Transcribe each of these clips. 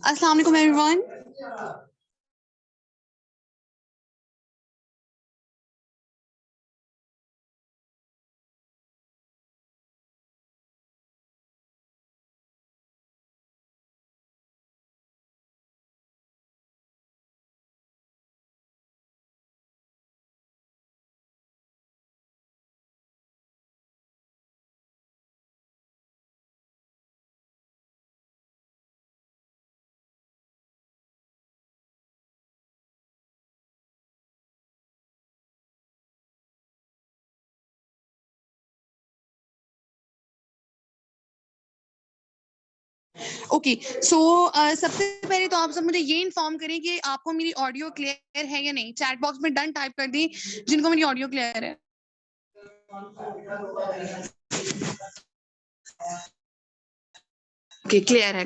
अस्सलाम वालेकुम everyone. Okay, सो सबसे पहले तो आप सब मुझे ये इन्फॉर्म करें कि आपको मेरी ऑडियो क्लियर है या नहीं। चैट बॉक्स में डन टाइप कर दी जिनको मेरी ऑडियो क्लियर है। ओके, क्लियर है।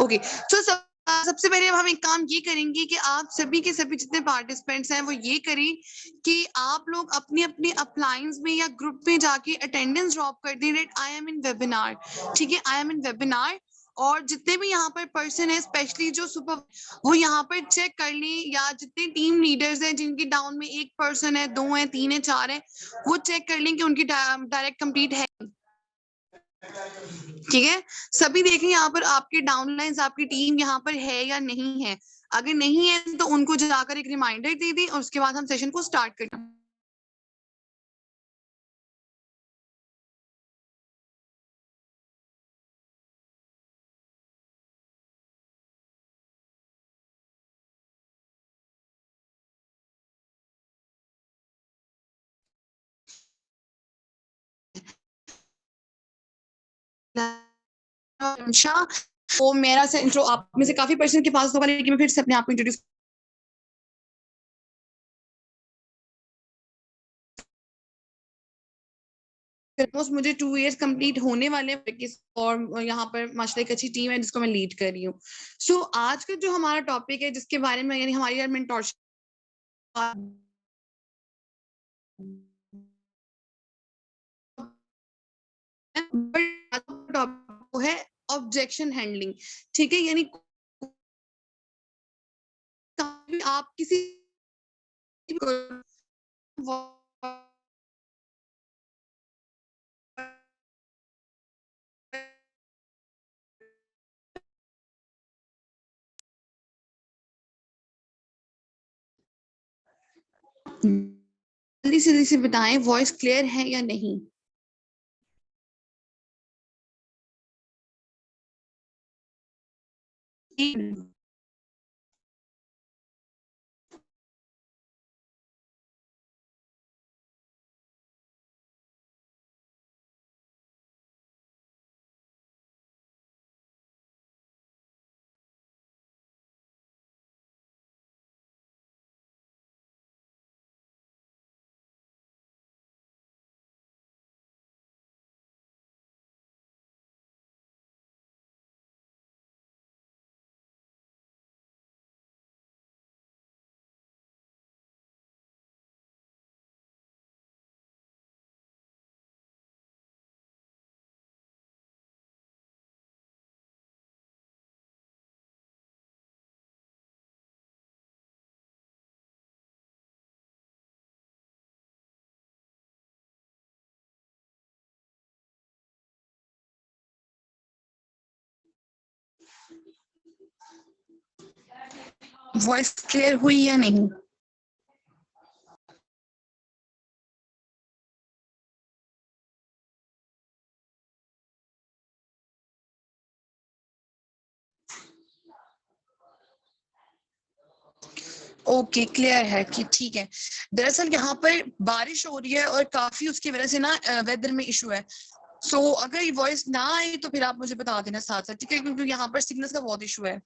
ओके, सो सबसे पहले अब हम एक काम ये करेंगे कि आप सभी के सभी जितने पार्टिसिपेंट्स हैं वो ये करें कि आप लोग अपनी अपनी अप्लायंस में या ग्रुप में जाके अटेंडेंस ड्रॉप कर दें that I am in webinar. ठीक है, आई एम इन वेबिनार। और जितने भी यहाँ पर पर्सन है, स्पेशली जो सुपर, वो यहाँ पर चेक कर लें, या जितने टीम लीडर्स हैं जिनकी डाउन में एक पर्सन है, दो है, तीन है, चार है, वो चेक कर लें कि उनकी डायरेक्ट कंप्लीट है। ठीक है, सभी देखें यहाँ पर आपके डाउनलाइंस, आपकी टीम यहाँ पर है या नहीं है। अगर नहीं है तो उनको जाकर एक रिमाइंडर दे दें और उसके बाद हम सेशन को स्टार्ट करें। तो मेरा से इंट्रो आप में से काफी पर्सन के पास होगा, लेकिन मैं फिर से अपने आप को इंट्रोड्यूस। ऑलमोस्ट मुझे 2 इयर्स कंप्लीट होने वाले हैं और यहाँ पर माशाल्लाह एक अच्छी टीम है जिसको मैं लीड कर रही हूँ। सो आज का जो हमारा टॉपिक है जिसके बारे में, यानी हमारी मेंटरशिप है ऑब्जेक्शन हैंडलिंग। ठीक है, यानी आप किसी जल्दी से बताएं वॉइस क्लियर है या नहीं। वॉइस क्लियर हुई या नहीं। ओके, क्लियर है कि ठीक है। दरअसल यहाँ पर बारिश हो रही है और काफी उसकी वजह से ना वेदर में इशू है। सो अगर ये वॉइस ना आए तो फिर आप मुझे बता देना साथ साथ, ठीक है, क्योंकि यहाँ पर सिग्नल्स का बहुत इशू है।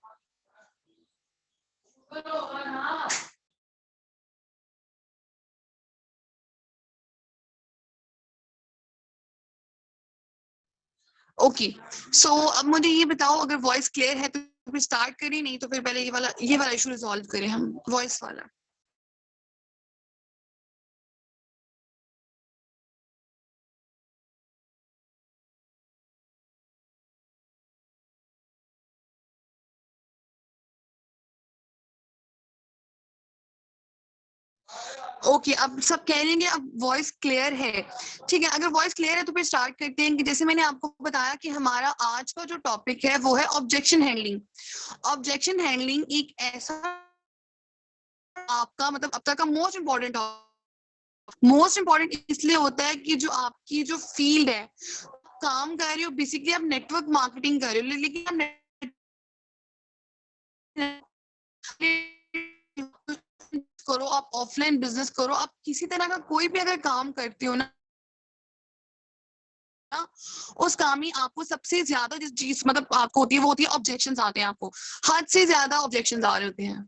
ओके, सो अब मुझे ये बताओ अगर वॉइस क्लियर है तो फिर स्टार्ट करें, नहीं तो फिर पहले ये वाला इशू रिजॉल्व करें हम, वॉइस वाला। ओके, अब सब कह लेंगे अब वॉइस क्लियर है। ठीक है, अगर वॉइस क्लियर है तो फिर स्टार्ट करते हैं कि जैसे मैंने आपको बताया कि हमारा आज का जो टॉपिक है वो है ऑब्जेक्शन हैंडलिंग। ऑब्जेक्शन हैंडलिंग एक ऐसा आपका मतलब अब तक का मोस्ट इम्पोर्टेंट इसलिए होता है कि जो आपकी जो फील्ड है, काम कर रहे हो बेसिकली, आप नेटवर्क मार्केटिंग कर रहे हो, लेकिन आप करो, आप ऑफलाइन बिजनेस करो, आप किसी तरह का कोई भी अगर काम करते हो ना, उस काम में आपको सबसे ज्यादा जिस चीज मतलब आपको होती है वो होती है ऑब्जेक्शंस आते हैं आपको, हद से ज्यादा ऑब्जेक्शंस आ रहे होते हैं।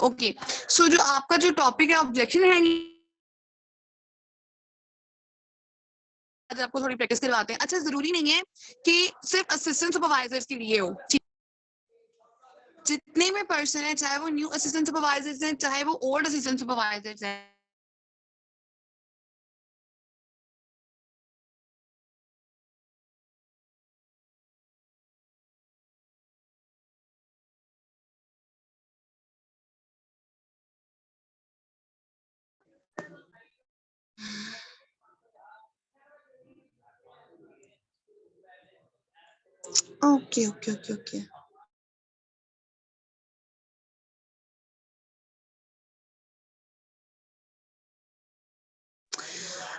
ओके, सो जो आपका जो टॉपिक है ऑब्जेक्शन हैंडलिंग, आज आपको थोड़ी प्रैक्टिस करवाते हैं। अच्छा, जरूरी नहीं है कि सिर्फ असिस्टेंट सुपरवाइजर्स के लिए हो, जितने भी पर्सन है, चाहे वो न्यू असिस्टेंट सुपरवाइजर्स हैं, चाहे वो ओल्ड असिस्टेंट सुपरवाइजर्स हैं। Okay okay okay okay.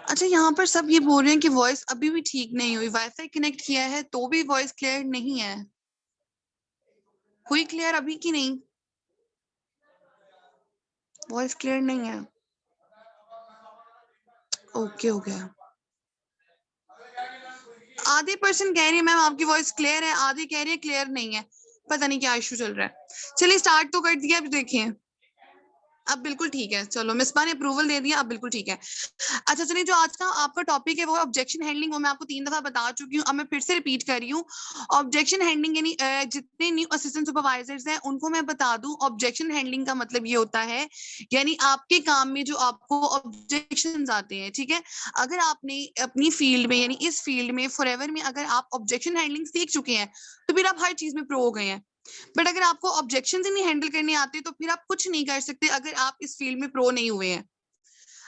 अच्छा, यहाँ पर सब ये बोल रहे हैं कि वॉइस अभी भी ठीक नहीं हुई, वाईफाई कनेक्ट किया है तो भी वॉइस क्लियर नहीं है। हुई क्लियर अभी की नहीं? वॉइस क्लियर नहीं है। ओके हो गया। आधे पर्सन कह रही है मैम आपकी वॉइस क्लियर है, आधे कह रही है क्लियर नहीं है। पता नहीं क्या इशू चल रहा है। चलिए स्टार्ट तो कर दिया, अब देखिए। अब बिल्कुल ठीक है, चलो मिसबा ने अप्रूवल दे दिया, अब बिल्कुल ठीक है। अच्छा चलिए, जो आज का आपका टॉपिक है वो है ऑब्जेक्शन हैंडलिंग। वो मैं आपको 3 दफा बता चुकी हूँ, अब मैं फिर से रिपीट कर रही हूँ। ऑब्जेक्शन हैंडलिंग यानी जितने न्यू असिस्टेंट सुपरवाइजर्स हैं उनको मैं बता दूं, ऑब्जेक्शन हैंडलिंग का मतलब ये होता है, यानी आपके काम में जो आपको ऑब्जेक्शन आते हैं, ठीक है, अगर आपने अपनी फील्ड में यानी इस फील्ड में फॉरएवर में अगर आप ऑब्जेक्शन हैंडलिंग सीख चुके हैं तो फिर आप हर चीज में प्रो हो गए हैं। बट अगर आपको ऑब्जेक्शन ही नहीं हैंडल करने आते तो फिर आप कुछ नहीं कर सकते अगर आप इस फील्ड में प्रो नहीं हुए हैं।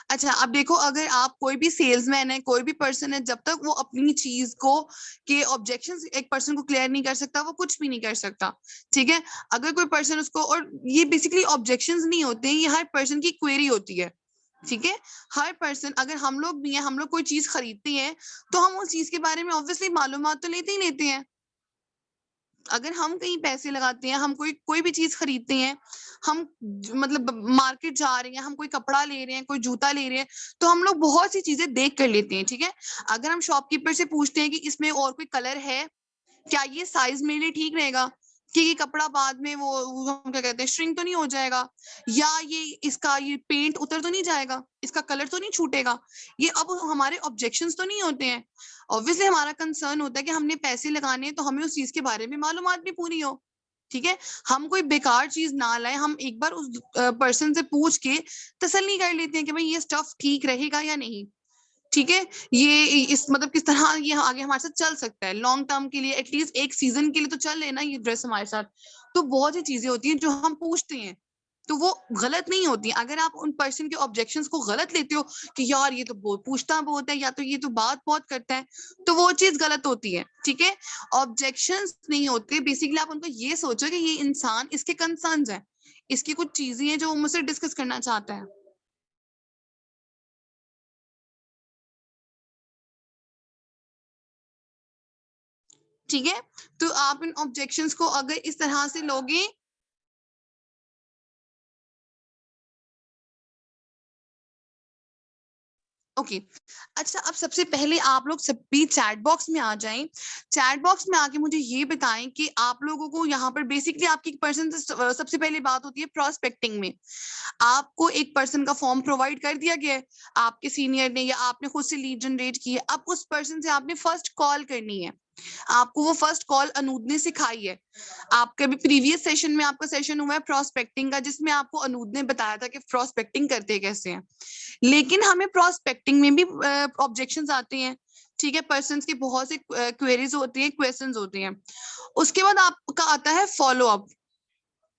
अच्छा, अब देखो, अगर आप कोई भी सेल्समैन है, कोई भी पर्सन है, जब तक वो अपनी चीज को के ऑब्जेक्शन एक पर्सन को क्लियर नहीं कर सकता, वो कुछ भी नहीं कर सकता। ठीक है, अगर कोई पर्सन उसको, और ये बेसिकली ऑब्जेक्शंस नहीं होते हैं, ये हर पर्सन की क्वेरी होती है। ठीक है, हर पर्सन, अगर हम लोग भी हैं, हम लोग कोई चीज खरीदते हैं तो हम उस चीज के बारे में ऑब्वियसली मालूमात तो लेते ही लेते हैं। अगर हम कहीं पैसे लगाते हैं, हम कोई कोई भी चीज खरीदते हैं, हम मतलब मार्केट जा रहे हैं, हम कोई कपड़ा ले रहे हैं, कोई जूता ले रहे हैं, तो हम लोग बहुत सी चीजें देख कर लेते हैं। ठीक है, अगर हम शॉपकीपर से पूछते हैं कि इसमें और कोई कलर है, क्या ये साइज मेरे लिए ठीक रहेगा, कि ये कपड़ा बाद में वो हम क्या कहते हैं श्रिंक तो नहीं हो जाएगा, या ये इसका ये पेंट उतर तो नहीं जाएगा, इसका कलर तो नहीं छूटेगा, ये अब हमारे ऑब्जेक्शंस तो नहीं होते हैं। ऑब्वियसली हमारा कंसर्न होता है कि हमने पैसे लगाने हैं तो हमें उस चीज के बारे में मालूमात भी पूरी हो। ठीक है, हम कोई बेकार चीज ना लाए, हम एक बार उस पर्सन से पूछ के तसल्ली कर लेते हैं कि भाई ये स्टफ ठीक रहेगा या नहीं। ठीक है, ये इस मतलब किस तरह ये आगे हमारे साथ चल सकता है लॉन्ग टर्म के लिए, एटलीस्ट एक सीजन के लिए तो चल लेना ये ड्रेस हमारे साथ। तो बहुत सी चीजें होती हैं जो हम पूछते हैं, तो वो गलत नहीं होती। अगर आप उन पर्सन के ऑब्जेक्शंस को गलत लेते हो कि यार ये तो बहुत पूछता बहुत है, या तो ये तो बात बहुत करता है, तो वो चीज गलत होती है। ठीक है, ऑब्जेक्शंस नहीं होते, बेसिकली आप उनको ये सोचो कि ये इंसान, इसके कंसर्न्स हैं, इसकी कुछ चीजें हैं जो वो मुझसे डिस्कस करना चाहता है। ठीक है, तो आप इन ऑब्जेक्शंस को अगर इस तरह से लोगे। ओके, अच्छा, अब सबसे पहले आप लोग सभी चैट बॉक्स में आ जाएं। चैट बॉक्स में आके मुझे ये बताएं कि आप लोगों को यहाँ पर बेसिकली आपकी पर्सन से सबसे पहले बात होती है प्रोस्पेक्टिंग में। आपको एक पर्सन का फॉर्म प्रोवाइड कर दिया गया है, आपके सीनियर ने या आपने खुद से लीड जनरेट की है, अब उस पर्सन से आपने फर्स्ट कॉल करनी है। आपको वो फर्स्ट कॉल अनूद ने सिखाई है। आपके भी प्रीवियस सेशन में आपका सेशन हुआ है प्रोस्पेक्टिंग का, जिसमें आपको अनूद ने बताया था कि प्रोस्पेक्टिंग करते कैसे हैं। लेकिन हमें प्रोस्पेक्टिंग में भी ऑब्जेक्शंस आते हैं, ठीक है, पर्सन्स की बहुत सी क्वेरीज होती हैं, क्वेश्चंस होती हैं। उसके बाद आपका आता है फॉलो अप,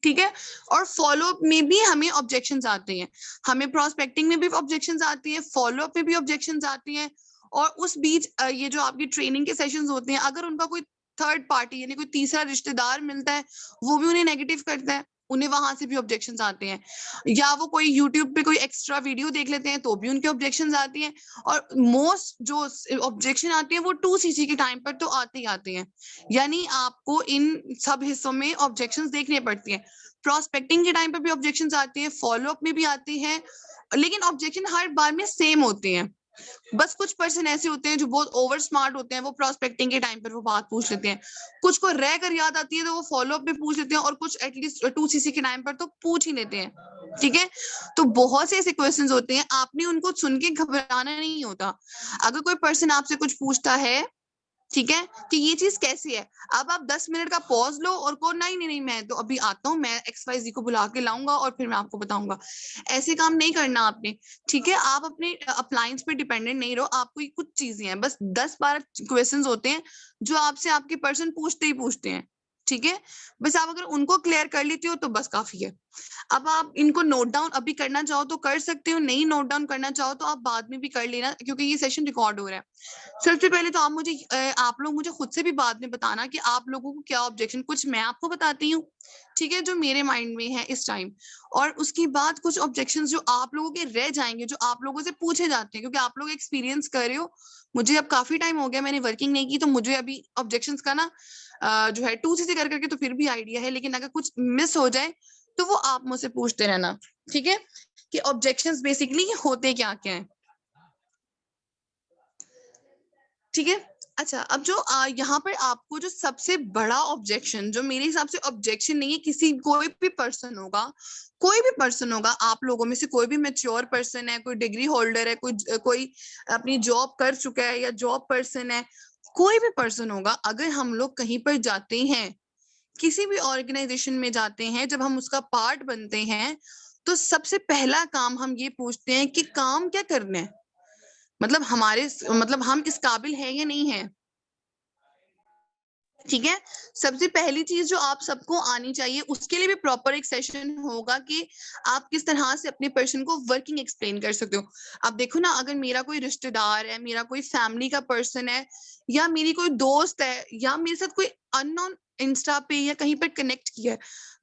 ठीक है, और फॉलो अप में भी हमें ऑब्जेक्शंस आते हैं। हमें प्रोस्पेक्टिंग में भी ऑब्जेक्शंस आती है, फॉलो अप में भी ऑब्जेक्शंस आती हैं। और उस बीच ये जो आपकी ट्रेनिंग के सेशंस होते हैं, अगर उनका कोई थर्ड पार्टी यानी कोई तीसरा रिश्तेदार मिलता है, वो भी उन्हें नेगेटिव करता है, उन्हें वहां से भी ऑब्जेक्शंस आते हैं। या वो कोई यूट्यूब पे कोई एक्स्ट्रा वीडियो देख लेते हैं तो भी उनके ऑब्जेक्शंस आती हैं। और मोस्ट जो ऑब्जेक्शन आती है वो 2cc के टाइम पर तो आते ही आते हैं। यानी आपको इन सब हिस्सों में ऑब्जेक्शंस देखने पड़ती हैं। प्रोस्पेक्टिंग के टाइम पर भी ऑब्जेक्शंस आती हैं, फॉलो अप में भी आती हैं, लेकिन ऑब्जेक्शन हर बार में सेम होते हैं। बस कुछ पर्सन ऐसे होते हैं जो बहुत ओवर स्मार्ट होते हैं, वो प्रोस्पेक्टिंग के टाइम पर वो बात पूछ लेते हैं। कुछ को रह कर याद आती है तो वो फॉलो अप में पूछ लेते हैं, और कुछ एटलीस्ट 2cc के टाइम पर तो पूछ ही लेते हैं, ठीक है। तो बहुत से ऐसे क्वेश्चंस होते हैं, आपने उनको सुन के घबराना नहीं होता। अगर कोई पर्सन आपसे कुछ पूछता है, ठीक है, कि ये चीज कैसी है, अब आप 10 मिनट का पॉज लो और को नहीं नहीं नहीं मैं तो अभी आता हूँ, मैं XYZ को बुला के लाऊंगा और फिर मैं आपको बताऊंगा। ऐसे काम नहीं करना आपने, ठीक है। आप अपने अप्लायंस पे डिपेंडेंट नहीं रहो। आपको ये कुछ चीजें हैं, बस 10-12 क्वेश्चंस होते हैं जो आपसे आपके पर्सन पूछते ही पूछते हैं, ठीक है। बस आप अगर उनको क्लियर कर लेती हो तो बस काफी है। अब आप इनको नोट डाउन अभी करना चाहो तो कर सकते हो, नहीं नोट डाउन करना चाहो तो आप बाद में भी कर लेना, क्योंकि ये सेशन रिकॉर्ड हो रहा है। सबसे पहले तो आप लोग मुझे खुद से भी बाद में बताना कि आप लोगों को क्या ऑब्जेक्शन, कुछ मैं आपको बताती हूँ, ठीक है, जो मेरे माइंड में है इस टाइम। और उसके बाद कुछ ऑब्जेक्शंस जो आप लोगों के रह जाएंगे, जो आप लोगों से पूछे जाते हैं, क्योंकि आप लोग एक्सपीरियंस कर रहे हो। मुझे अब काफी टाइम हो गया, मैंने वर्किंग नहीं की, तो मुझे अभी ऑब्जेक्शंस का ना जो है 2cc कर करके तो फिर भी आइडिया है, लेकिन अगर कुछ मिस हो जाए तो वो आप मुझसे पूछते रहना, ठीक है, कि ऑब्जेक्शंस बेसिकली होते क्या क्या है, ठीक है। अच्छा, अब जो यहाँ पर आपको जो सबसे बड़ा ऑब्जेक्शन, जो मेरे हिसाब से ऑब्जेक्शन नहीं है, किसी कोई भी पर्सन होगा, कोई भी पर्सन होगा, आप लोगों में से कोई भी मैच्योर पर्सन है, कोई डिग्री होल्डर है, कोई अपनी जॉब कर चुका है या जॉब पर्सन है, कोई भी पर्सन होगा, अगर हम लोग कहीं पर जाते हैं, किसी भी ऑर्गेनाइजेशन में जाते हैं, जब हम उसका पार्ट बनते हैं, तो सबसे पहला काम हम ये पूछते हैं कि काम क्या करना है, मतलब हम इस काबिल है या नहीं है, ठीक है। सबसे पहली चीज जो आप सबको आनी चाहिए, उसके लिए भी प्रॉपर एक सेशन होगा कि आप किस तरह से अपने पर्सन को वर्किंग एक्सप्लेन कर सकते हो। अब देखो ना, अगर मेरा कोई रिश्तेदार है, मेरा कोई फैमिली का पर्सन है, या मेरी कोई दोस्त है, या मेरे साथ कोई अननोन इंस्टा पे या कहीं पर कनेक्ट किया है,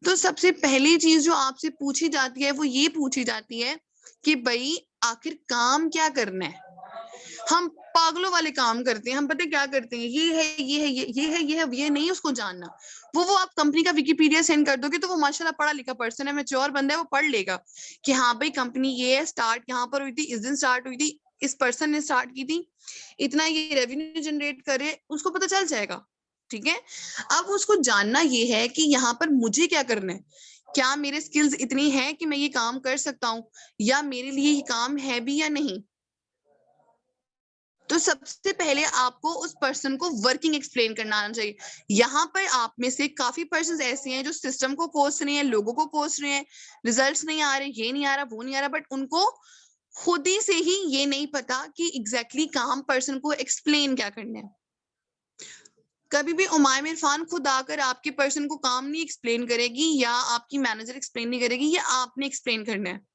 तो सबसे पहली चीज जो आपसे पूछी जाती है वो ये पूछी जाती है कि भाई आखिर काम क्या करना है। हम पागलों वाले काम करते हैं, हम पता है क्या करते हैं, ये है ये है ये है ये है ये नहीं उसको जानना। वो आप कंपनी का विकिपीडिया सेंड कर दोगे तो वो माशाल्लाह पढ़ा लिखा पर्सन है, मैच्योर बंदा है, वो पढ़ लेगा कि हाँ भाई कंपनी ये है, स्टार्ट यहाँ पर हुई थी, इस दिन स्टार्ट हुई थी, इस पर्सन ने स्टार्ट की थी, इतना ये रेवेन्यू जनरेट करे, उसको पता चल जाएगा, ठीक है। अब उसको जानना ये है कि यहाँ पर मुझे क्या करना है, क्या मेरे स्किल्स इतनी है कि मैं ये काम कर सकता हूँ, या मेरे लिए ये काम है भी या नहीं। तो सबसे पहले आपको उस पर्सन को वर्किंग एक्सप्लेन करना आना चाहिए। यहाँ पर आप में से काफी पर्सन ऐसे हैं जो सिस्टम को कोस रहे हैं, लोगों को कोस रहे हैं, रिजल्ट्स नहीं आ रहे, ये नहीं आ रहा, वो नहीं आ रहा, बट उनको खुद ही से ही ये नहीं पता कि एग्जैक्टली काम पर्सन को एक्सप्लेन क्या करना है। कभी भी उमायम इरफान खुद आकर आपके पर्सन को काम नहीं एक्सप्लेन करेगी, या आपकी मैनेजर एक्सप्लेन नहीं करेगी, या आपने एक्सप्लेन करना है,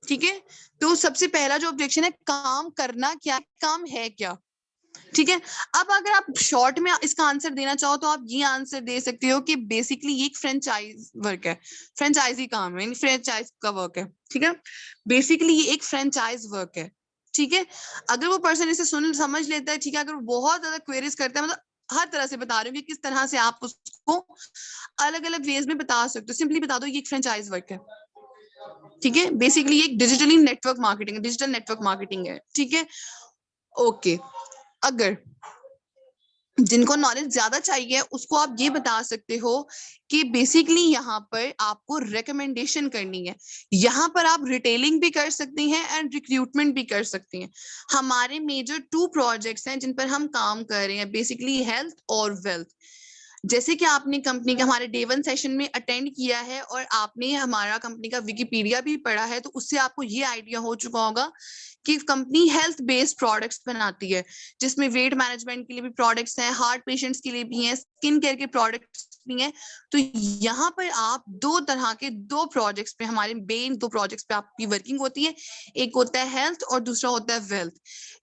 ठीक है। तो सबसे पहला जो ऑब्जेक्शन है, काम करना क्या, काम है क्या, ठीक है। अब अगर आप शॉर्ट में इसका आंसर देना चाहो तो आप ये आंसर दे सकते हो कि बेसिकली ये एक फ्रेंचाइज वर्क है, फ्रेंचाइजी काम है, फ्रेंचाइज का वर्क है, ठीक है। बेसिकली ये एक फ्रेंचाइज वर्क है, ठीक है। अगर वो पर्सन इसे सुन समझ लेता है, ठीक है, अगर वो बहुत ज्यादा क्वेरीज करता है, मतलब हर तरह से बता रहे हो कि किस तरह से आप उसको अलग अलग वेज में बता सकते हो, सिंपली बता दो ये एक फ्रेंचाइज वर्क है, ठीक है। बेसिकली एक digitally network marketing, digital network marketing है, ठीक है। ओके, अगर जिनको नॉलेज ज्यादा चाहिए उसको आप ये बता सकते हो कि बेसिकली यहाँ पर आपको रिकमेंडेशन करनी है। यहाँ पर आप रिटेलिंग भी कर सकती हैं एंड रिक्रूटमेंट भी कर सकती हैं। हमारे मेजर 2 प्रोजेक्ट्स हैं जिन पर हम काम कर रहे हैं, बेसिकली हेल्थ और वेल्थ। जैसे कि आपने कंपनी के हमारे डे 1 सेशन में अटेंड किया है और आपने हमारा कंपनी का विकिपीडिया भी पढ़ा है, तो उससे आपको ये आइडिया हो चुका होगा कि कंपनी हेल्थ बेस्ड प्रोडक्ट्स बनाती है, जिसमें वेट मैनेजमेंट के लिए भी प्रोडक्ट्स हैं, हार्ट पेशेंट्स के लिए भी हैं, स्किन केयर के प्रोडक्ट्स भी हैं। तो यहाँ पर आप 2 तरह के 2 प्रोजेक्ट्स पे, हमारे मेन 2 प्रोजेक्ट्स पे आपकी वर्किंग होती है। एक होता है हेल्थ और दूसरा होता है वेल्थ।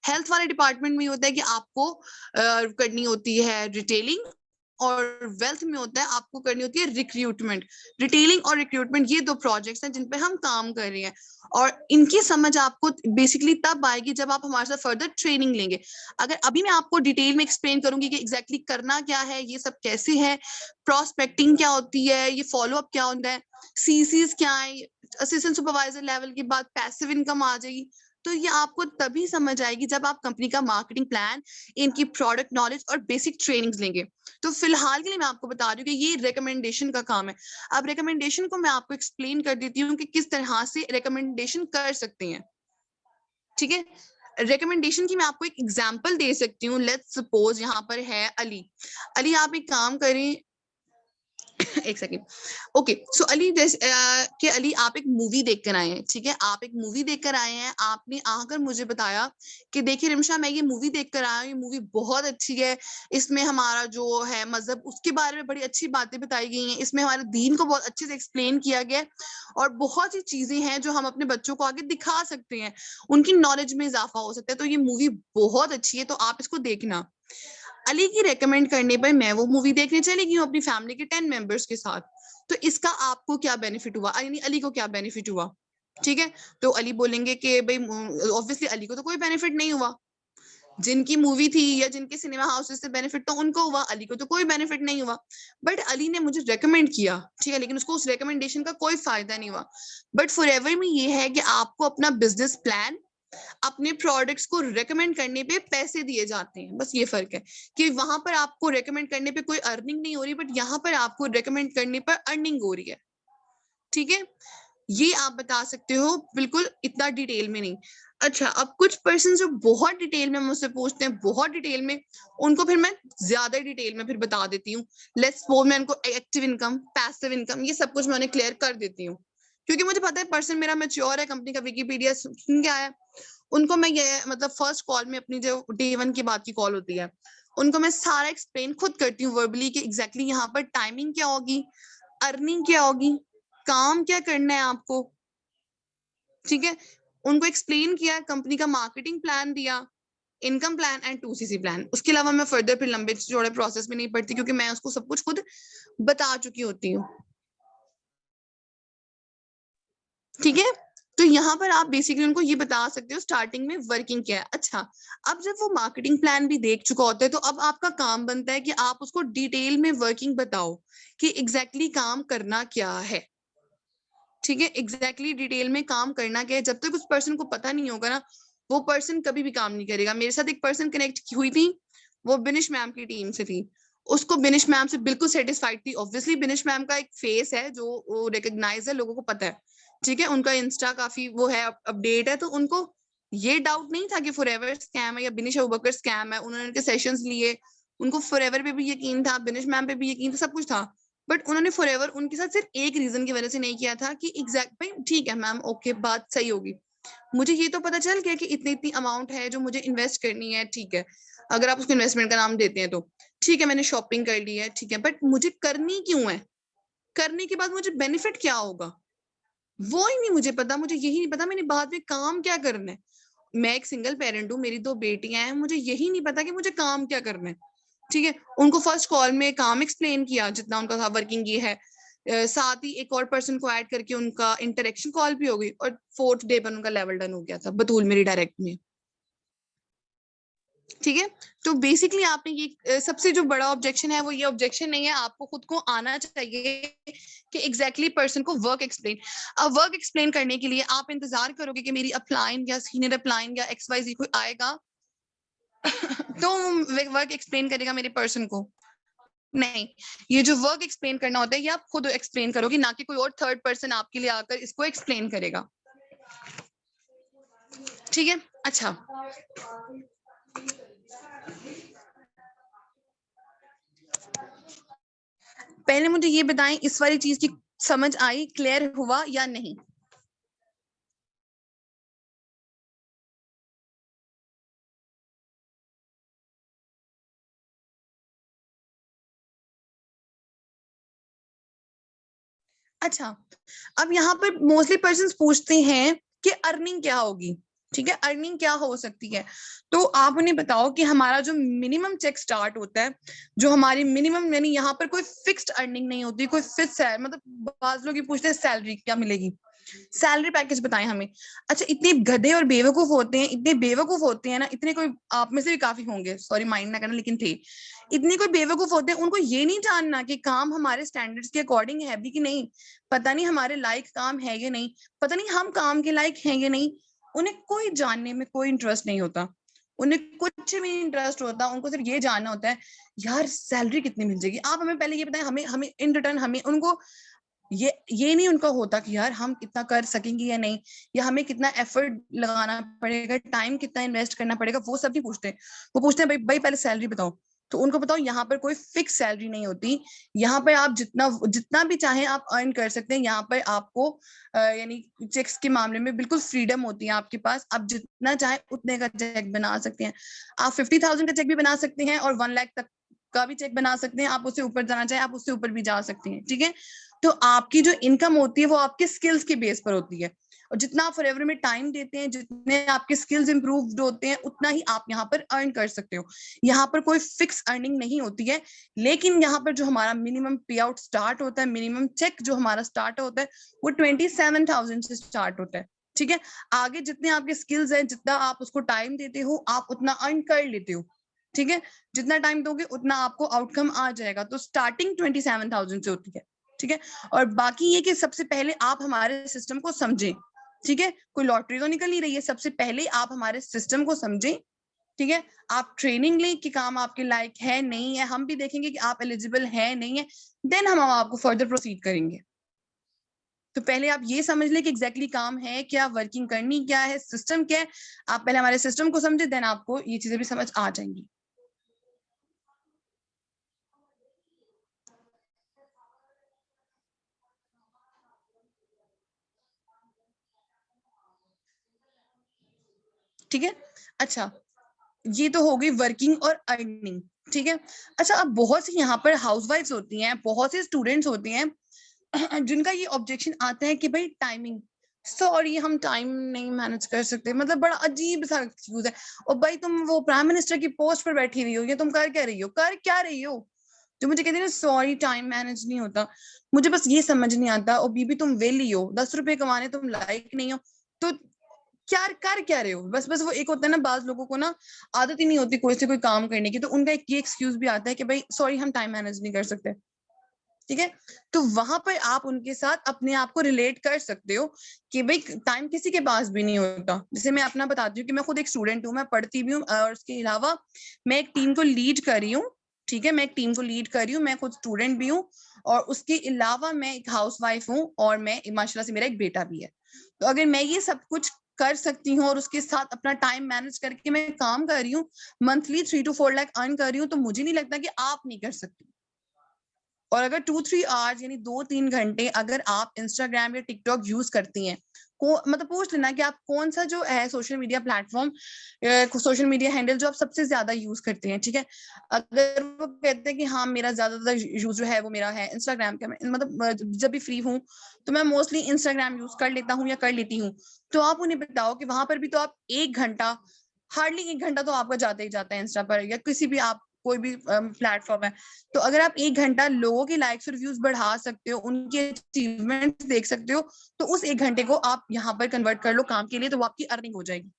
हेल्थ वाले डिपार्टमेंट में होता है कि आपको करनी होती है रिटेलिंग, और वेल्थ में होता है आपको करनी होती है रिक्रूटमेंट। रिटेलिंग और रिक्रूटमेंट ये 2 प्रोजेक्ट्स हैं जिन पे हम काम कर रहे हैं, और इनकी समझ आपको बेसिकली तब आएगी जब आप हमारे साथ फर्दर ट्रेनिंग लेंगे। अगर अभी मैं आपको डिटेल में एक्सप्लेन करूंगी कि एग्जैक्टली करना क्या है, ये सब कैसे है, प्रोस्पेक्टिंग क्या होती है, ये फॉलो अप क्या होता है, सीसीज क्या है, असिस्टेंट सुपरवाइजर लेवल के बाद पैसिव इनकम आ जाएगी। तो ये आपको तभी समझ आएगी जब आप कंपनी का मार्केटिंग प्लान, इनकी प्रोडक्ट नॉलेज और बेसिक ट्रेनिंग्स लेंगे। तो फिलहाल के लिए मैं आपको बता रही हूँ कि ये रिकमेंडेशन का काम है। अब रिकमेंडेशन को मैं आपको एक्सप्लेन कर देती हूँ कि किस तरह से रिकमेंडेशन कर सकते हैं। ठीक है, रिकमेंडेशन की मैं आपको एक एग्जांपल दे सकती हूँ। लेट्स सपोज यहाँ पर है अली। अली, आप एक काम करें, एक सेकेंड। ओके, सो अली, जैसे कि अली आप एक मूवी देख कर आए हैं, ठीक है, आप एक मूवी देख कर आए हैं, आपने आकर मुझे बताया कि देखिए रिमशा, मैं ये मूवी देख कर आया हूँ, ये मूवी बहुत अच्छी है, इसमें हमारा जो है मजहब उसके बारे में बड़ी अच्छी बातें बताई गई हैं, इसमें हमारे दीन को बहुत अच्छे से एक्सप्लेन किया गया है, और बहुत सी चीजें हैं जो हम अपने बच्चों को आगे दिखा सकते हैं, उनकी नॉलेज में इजाफा हो सकता है, तो ये मूवी बहुत अच्छी है, तो आप इसको देखना। अली की रेकमेंड करने पर मैं वो मूवी देखने चली गई हूँ अपनी फैमिली के 10 मेंबर्स के साथ। तो इसका आपको क्या बेनिफिट हुआ, यानी अली को क्या बेनिफिट हुआ? ठीक है, तो अली बोलेंगे कि भाई ऑब्वियसली अली को तो कोई बेनिफिट नहीं हुआ। जिनकी मूवी थी या जिनके सिनेमा हाउसेस से बेनिफिट तो उनको हुआ, अली को तो कोई बेनिफिट नहीं हुआ। बट अली ने मुझे रेकमेंड किया, ठीक है, लेकिन उसको उस रेकमेंडेशन का कोई फायदा नहीं हुआ। बट फॉरएवर में ये है कि आपको अपना बिजनेस प्लान, अपने प्रोडक्ट्स को रेकमेंड करने पे पैसे दिए जाते हैं, बस ये फर्क है कि वहां पर आपको रेकमेंड करने पे कोई अर्निंग नहीं हो रही, बट यहाँ पर आपको रेकमेंड करने पर अर्निंग हो रही है। ठीक है, ये आप बता सकते हो, बिल्कुल इतना डिटेल में नहीं। अच्छा, अब कुछ पर्सन जो बहुत डिटेल में मुझसे पूछते हैं, बहुत डिटेल में, उनको फिर मैं ज्यादा डिटेल में फिर बता देती हूँ। लेट्स सपोज मैं उनको एक्टिव इनकम, पैसिव इनकम, ये सब कुछ मैं उन्हें क्लियर कर देती हूँ, क्योंकि मुझे पता है पर्सन मेरा मैच्योर है, कंपनी का विकिपीडिया सुन के आया है। उनको मैं ये मतलब फर्स्ट कॉल में, अपनी जो डे 1 की बात की कॉल होती है, उनको मैं सारा एक्सप्लेन खुद करती हूँ वर्बली कि एग्जैक्टली यहाँ पर टाइमिंग क्या होगी, अर्निंग क्या होगी, काम क्या करना है आपको। ठीक है, उनको एक्सप्लेन किया, कंपनी का मार्केटिंग प्लान दिया, income plan and 2CC plan. उसके अलावा मैं फर्दर फिर लंबे चौड़े प्रोसेस में नहीं पढ़ती, क्योंकि मैं उसको सब कुछ खुद बता चुकी होती हूँ। ठीक है, तो यहाँ पर आप बेसिकली उनको ये बता सकते हो स्टार्टिंग में वर्किंग क्या है। अच्छा, अब जब वो मार्केटिंग प्लान भी देख चुका होता है, तो अब आपका काम बनता है कि आप उसको डिटेल में वर्किंग बताओ कि एग्जैक्टली काम करना क्या है। ठीक है, एग्जैक्टली डिटेल में काम करना क्या है। जब तक उस पर्सन को पता नहीं होगा ना, वो पर्सन कभी भी काम नहीं करेगा। मेरे साथ एक पर्सन कनेक्ट हुई थी, वो बिनिश मैम की टीम से थी। उसको बिनिश मैम से बिल्कुल सेटिस्फाइड थी। ऑब्वियसली बिनिश मैम का एक फेस है जो वो रिकॉग्नाइज है, लोगों को पता है। ठीक है, उनका इंस्टा काफी वो है, अपडेट है, तो उनको ये डाउट नहीं था कि फॉरएवर स्कैम है या बिनिश अबूबकर स्कैम है। उन्होंने उनके सेशंस लिए, उनको फॉरएवर पे भी यकीन था, बिनिश मैम पे भी यकीन था, सब कुछ था। बट उन्होंने फॉरएवर उनके साथ सिर्फ एक रीजन की वजह से नहीं किया था कि एग्जैक्ट भाई ठीक है मैम, ओके, बात सही होगी, मुझे ये तो पता चल गया कि इतनी इतनी अमाउंट है जो मुझे इन्वेस्ट करनी है, ठीक है, अगर आप उसको इन्वेस्टमेंट का नाम देते हैं तो ठीक है, मैंने शॉपिंग कर ली है, ठीक है, बट मुझे करनी क्यों है, करने के बाद मुझे बेनिफिट क्या होगा, वो ही नहीं मुझे पता। मुझे यही नहीं पता मैंने बाद में काम क्या करना है। मैं एक सिंगल पेरेंट हूँ, मेरी 2 बेटियां हैं, मुझे यही नहीं पता कि मुझे काम क्या करना है। ठीक है, उनको फर्स्ट कॉल में काम एक्सप्लेन किया जितना उनका था, वर्किंग ये है। साथ ही एक और पर्सन को ऐड करके उनका इंटरेक्शन कॉल भी हो गई, और 4th डे पर उनका लेवल डन हो गया था बतूल मेरी डायरेक्ट में। ठीक है, तो बेसिकली आपने ये सबसे जो बड़ा ऑब्जेक्शन है वो ये ऑब्जेक्शन नहीं है, आपको खुद को आना चाहिए कि एग्जैक्टली पर्सन को वर्क एक्सप्लेन। अब वर्क एक्सप्लेन करने के लिए आप इंतजार करोगे कि मेरी अपलाइन या सीनियर अपलाइन या XYZ कोई आएगा तो वर्क एक्सप्लेन करेगा मेरे पर्सन को? नहीं, ये जो वर्क एक्सप्लेन करना होता है ये आप खुद एक्सप्लेन करोगे, ना कि कोई और थर्ड पर्सन आपके लिए आकर इसको एक्सप्लेन करेगा। ठीक है, अच्छा पहले मुझे ये बताएं, इस वाली चीज की समझ आई, क्लियर हुआ या नहीं? अच्छा, अब यहाँ पर मोस्टली पर्सन पूछते हैं कि अर्निंग क्या होगी। ठीक है, अर्निंग क्या हो सकती है, तो आप उन्हें बताओ कि हमारा जो मिनिमम चेक स्टार्ट होता है, जो हमारी मिनिमम, यानी यहाँ पर कोई फिक्स्ड अर्निंग नहीं होती, कोई फिक्स है, मतलब बाज लोग ये पूछते हैं सैलरी क्या मिलेगी, सैलरी पैकेज बताएं हमें। अच्छा, इतने गधे और बेवकूफ होते हैं, इतने बेवकूफ होते हैं ना, इतने कोई आप में से भी काफी होंगे, सॉरी माइंड ना करना, लेकिन थे इतने कोई बेवकूफ होते हैं, उनको ये नहीं जानना कि काम हमारे स्टैंडर्ड्स के अकॉर्डिंग है भी कि नहीं, पता नहीं हमारे लायक काम है या नहीं, पता नहीं हम काम के लायक हैं या नहीं। उन्हें कोई जानने में कोई इंटरेस्ट नहीं होता, उन्हें कुछ भी इंटरेस्ट होता, उनको सिर्फ ये जानना होता है यार सैलरी कितनी मिल जाएगी। आप हमें पहले ये बताएं, हमें हमें इन रिटर्न हमें उनको ये नहीं उनका होता कि यार हम कितना कर सकेंगे या नहीं, या हमें कितना एफर्ट लगाना पड़ेगा, टाइम कितना इन्वेस्ट करना पड़ेगा, वो सब नहीं पूछते। वो पूछते हैं भाई भाई पहले सैलरी बताओ। तो उनको बताओ यहाँ पर कोई फिक्स सैलरी नहीं होती, यहाँ पर आप जितना जितना भी चाहें आप अर्न कर सकते हैं। यहाँ पर आपको यानी चेक्स के मामले में बिल्कुल फ्रीडम होती है आपके पास, आप जितना चाहें उतने का चेक बना सकते हैं। आप 50,000 का चेक भी बना सकते हैं और 1 लाख तक का भी चेक बना सकते हैं, आप उससे ऊपर जाना चाहें आप उससे ऊपर भी जा सकते हैं। ठीक है, तो आपकी जो इनकम होती है वो आपके स्किल्स के बेस पर होती है, और जितना आप फॉरएवर में टाइम देते हैं, जितने आपके स्किल्स इंप्रूव्ड होते हैं, उतना ही आप यहाँ पर अर्न कर सकते हो। यहाँ पर कोई फिक्स अर्निंग नहीं होती है, लेकिन यहाँ पर जो हमारा मिनिमम पे आउट स्टार्ट होता है, मिनिमम चेक जो हमारा स्टार्ट होता है, वो 27,000 से स्टार्ट होता है। ठीक है, आगे जितने आपके स्किल्स हैं, जितना आप उसको टाइम देते हो, आप उतना अर्न कर लेते हो। ठीक है, जितना टाइम दोगे उतना आपको आउटकम आ जाएगा, तो स्टार्टिंग 27,000 से होती है। ठीक है, और बाकी ये कि सबसे पहले आप हमारे सिस्टम को समझें। ठीक है, कोई लॉटरी तो निकल नहीं रही है, सबसे पहले आप हमारे सिस्टम को समझें। ठीक है, आप ट्रेनिंग लें कि काम आपके लायक है नहीं है, हम भी देखेंगे कि आप एलिजिबल है नहीं है, देन हम आपको फर्दर प्रोसीड करेंगे। तो पहले आप ये समझ लें कि एग्जैक्टली काम है क्या, वर्किंग करनी क्या है, सिस्टम क्या है। आप पहले हमारे सिस्टम को समझे, देन आपको ये चीजें भी समझ आ जाएंगी। ठीक है, अच्छा ये तो हो गई वर्किंग और अर्निंग। ठीक है, अच्छा अब बहुत सी यहाँ पर हाउसवाइफ्स होती हैं, बहुत से स्टूडेंट्स होते हैं जिनका ये ऑब्जेक्शन आता है कि भाई टाइमिंग, सॉरी हम टाइम नहीं मैनेज कर सकते, मतलब बड़ा अजीब सा एक्सक्यूज है। और भाई तुम वो प्राइम मिनिस्टर की पोस्ट पर बैठी हुई हो, या तुम कर क्या रही हो, कर क्या रही हो, जो मुझे कहते हैं सॉरी टाइम मैनेज नहीं होता। मुझे बस ये समझ नहीं आता, और बीबी तुम वेली हो, 10 रुपए कमाने तुम लायक नहीं हो, तो क्या कर क्या रहे हो। बस बस वो एक होता है ना, बाज लोगों को ना आदत ही नहीं होती कोई से कोई काम करने की, तो उनका एक ये एक्सक्यूज भी आता है कि भाई सॉरी हम टाइम मैनेज नहीं कर सकते। ठीक है, तो वहां पर आप उनके साथ अपने आप को रिलेट कर सकते हो कि भाई टाइम किसी के पास भी नहीं होता। जैसे मैं अपना बताती हूँ कि मैं खुद एक स्टूडेंट हूँ, मैं पढ़ती भी हूँ, और उसके अलावा मैं एक टीम को लीड कर रही हूँ। ठीक है, मैं एक टीम को लीड कर रही हूँ, मैं खुद स्टूडेंट भी हूँ, और उसके अलावा मैं एक हाउसवाइफ हूँ, और मैं माशाल्लाह से मेरा एक बेटा भी है। तो अगर मैं ये सब कुछ कर सकती हूँ और उसके साथ अपना टाइम मैनेज करके मैं काम कर रही हूँ, मंथली 3 to 4 लाख अर्न कर रही हूँ, तो मुझे नहीं लगता कि आप नहीं कर सकती। और अगर 2-3 आवर्स यानी 2-3 घंटे अगर आप इंस्टाग्राम या टिकटॉक यूज करती हैं, को मतलब पूछ लेना कि आप कौन सा जो है social media platform, social media handle जो आप सबसे ज्यादा यूज करते हैं। ठीक है, अगर वो कहते हैं कि हाँ मेरा ज्यादातर यूज जो है वो मेरा है इंस्टाग्राम का, मतलब जब भी फ्री हूँ तो मैं मोस्टली इंस्टाग्राम यूज कर लेता हूँ या कर लेती हूँ। तो आप उन्हें बताओ कि वहां पर भी तो आप 1 घंटा, हार्डली 1 घंटा तो आपका जाता ही जाता है इंस्टा पर, या किसी भी आप कोई भी प्लेटफॉर्म है। तो अगर आप 1 घंटा लोगों के लाइक्स और व्यूज बढ़ा सकते हो, उनके अचीवमेंट देख सकते हो, तो उस 1 घंटे को आप यहाँ पर कन्वर्ट कर लो काम के लिए, तो वो आपकी अर्निंग हो जाएगी।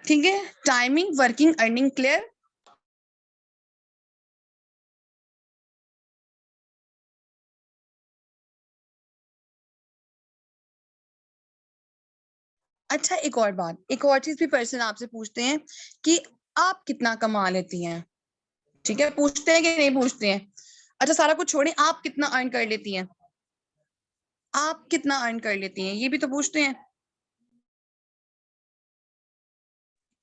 ठीक है, टाइमिंग, वर्किंग, अर्निंग, क्लियर। अच्छा, एक और बात, एक और चीज भी पर्सन आपसे पूछते हैं कि आप कितना कमा लेती हैं, ठीक है, पूछते हैं कि नहीं पूछते हैं? अच्छा सारा कुछ छोड़ें, आप कितना अर्न कर लेती हैं, आप कितना अर्न कर लेती हैं, ये भी तो पूछते हैं,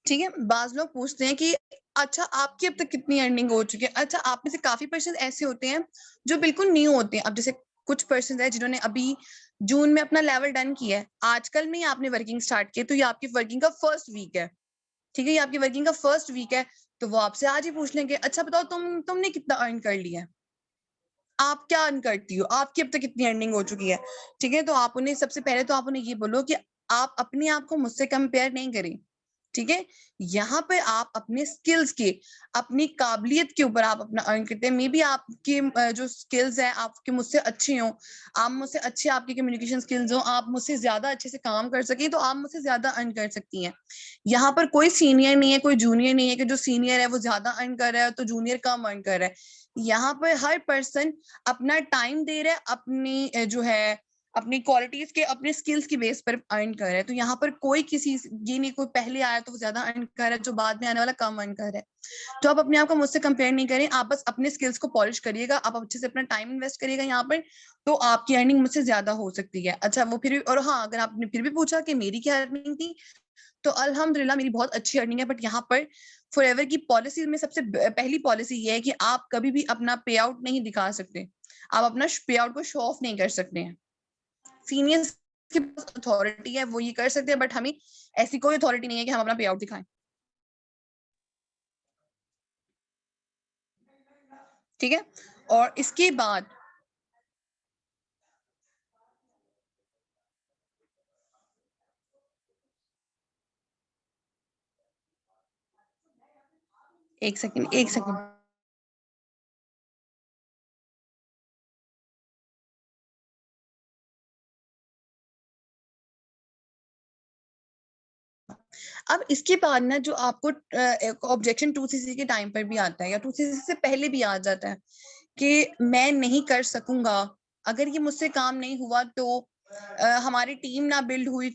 ठीक है। बाज लोग पूछते हैं कि अच्छा आपकी अब तक कितनी अर्निंग हो चुकी है। अच्छा आप में से काफी पर्सन ऐसे होते हैं जो बिल्कुल न्यू होते हैं। अब जैसे कुछ पर्सन है जिन्होंने अभी जून में अपना लेवल डन किया है, आजकल में ही आपने वर्किंग स्टार्ट किया, तो ये आपकी वर्किंग का फर्स्ट वीक है, ठीक है, ये आपकी वर्किंग का फर्स्ट वीक है, तो वो आपसे आज ही पूछ लेंगे अच्छा बताओ तुमने कितना अर्न कर लिया है, आप क्या अर्न करती हो, आपकी अब तक कितनी अर्निंग हो चुकी है, ठीक है। तो आप उन्हें सबसे पहले तो आप उन्हें ये बोलो कि आप अपने आप को मुझसे कंपेयर नहीं करें, ठीक है। यहाँ पे आप अपने स्किल्स के, अपनी काबिलियत के ऊपर आप अपना अर्न करते हैं। मे बी आपके जो स्किल्स है आपके मुझसे अच्छे हो, आप मुझसे अच्छे आपकी कम्युनिकेशन स्किल्स हो, आप मुझसे ज्यादा अच्छे से काम कर सके, तो आप मुझसे ज्यादा अर्न कर सकती हैं। यहाँ पर कोई सीनियर नहीं है, कोई जूनियर नहीं है कि जो सीनियर है वो ज्यादा अर्न कर रहा है तो जूनियर कम अर्न कर रहा है। यहाँ पर हर पर्सन अपना टाइम दे रहा है, अपनी जो है अपनी क्वालिटीज के, अपने स्किल्स की बेस पर अर्न कर रहा है। तो यहाँ पर कोई किसी ये नहीं कोई पहले आया तो वो ज्यादा अर्न कर रहा है, जो बाद में आने वाला कम अर्न कर रहा है। तो आप अपने आप को मुझसे कंपेयर नहीं करें, आप बस अपने स्किल्स को पॉलिश करिएगा, आप अच्छे से अपना टाइम इन्वेस्ट करिएगा यहाँ पर, तो आपकी अर्निंग मुझसे ज्यादा हो सकती है। अच्छा वो फिर, और हाँ अगर आपने फिर भी पूछा कि मेरी क्या अर्निंग थी, तो अल्हम्दुलिल्लाह मेरी बहुत अच्छी अर्निंग है। बट यहाँ पर फॉरएवर की पॉलिसी में सबसे पहली पॉलिसी ये है कि आप कभी भी अपना पे आउट नहीं दिखा सकते, आप अपना पे आउट को शो ऑफ नहीं कर सकते हैं। सीनियर्स के पास अथॉरिटी है, वो ये कर सकते हैं, बट हमें ऐसी कोई अथॉरिटी नहीं है कि हम अपना पे आउट दिखाएं, ठीक है। और इसके बाद एक सेकंड, एक सेकंड, अब इसके बाद ना जो आपको ऑब्जेक्शन 2cc के टाइम पर भी आता है या 2cc से पहले भी आ जाता है कि मैं नहीं कर सकूंगा, अगर ये मुझसे काम नहीं हुआ तो हमारी टीम ना बिल्ड हुई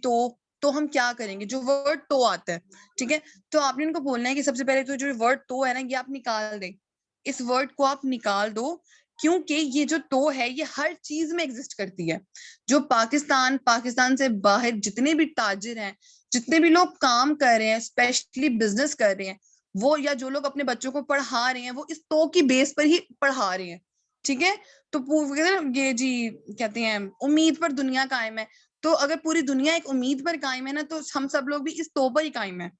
तो हम क्या करेंगे, जो वर्ड तो आता है, ठीक है। तो आपने उनको बोलना है कि सबसे पहले तो जो वर्ड तो है ना ये आप निकाल दें, इस वर्ड को आप निकाल दो, क्योंकि ये जो तो है ये हर चीज में एग्जिस्ट करती है। जो पाकिस्तान से बाहर जितने भी ताजिर हैं, जितने भी लोग काम कर रहे हैं, स्पेशली बिजनेस कर रहे हैं, वो या जो लोग अपने बच्चों को पढ़ा रहे हैं, वो इस तो की बेस पर ही पढ़ा रहे हैं, ठीक है। तो ये जी कहते हैं उम्मीद पर दुनिया कायम है, तो अगर पूरी दुनिया एक उम्मीद पर कायम है ना, तो हम सब लोग भी इस तो पर ही कायम है।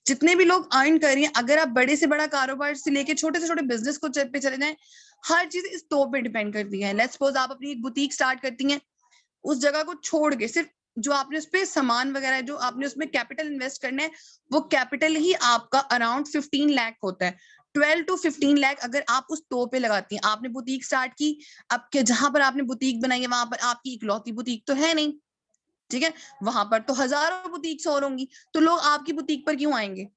जितने भी लोग अर्न कर रहे हैं, अगर आप बड़े से बड़ा कारोबार से लेके छोटे से छोटे बिजनेस को पे चले जाएं, हर चीज इस तो पे डिपेंड करती है। लेट्स सपोज आप अपनी एक बुटीक स्टार्ट करती हैं, उस जगह को छोड़ के सिर्फ जो आपने उस पे सामान वगैरह जो आपने उसमें कैपिटल इन्वेस्ट करना है, वो कैपिटल ही आपका अराउंड 15 लाख होता है। 12 to 15 लाख अगर आप उस तो पे लगाती हैं। आपने बुटीक स्टार्ट की, अब के जहां पर आपने बुटीक बनाई है वहां पर आपकी इकलौती बुटीक तो है नहीं, ठीक है, वहां पर तो हजारों बुटीक्स और होंगी, तो लोग आपकी बुटीक पर क्यों आएंगे।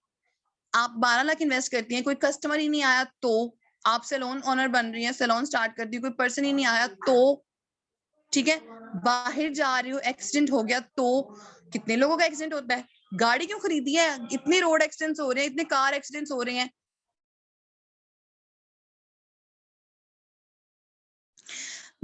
आप 12 लाख इन्वेस्ट करती हैं, कोई कस्टमर ही नहीं आया तो, आप सैलून ओनर बन रही हैं, सैलून स्टार्ट करती है, कोई पर्सन ही नहीं आया तो, ठीक है, बाहर जा रही हो एक्सीडेंट हो गया तो, कितने लोगों का एक्सीडेंट होता है, गाड़ी क्यों खरीदी है, इतने रोड एक्सीडेंट्स हो रहे हैं, इतने कार एक्सीडेंट्स हो रहे हैं।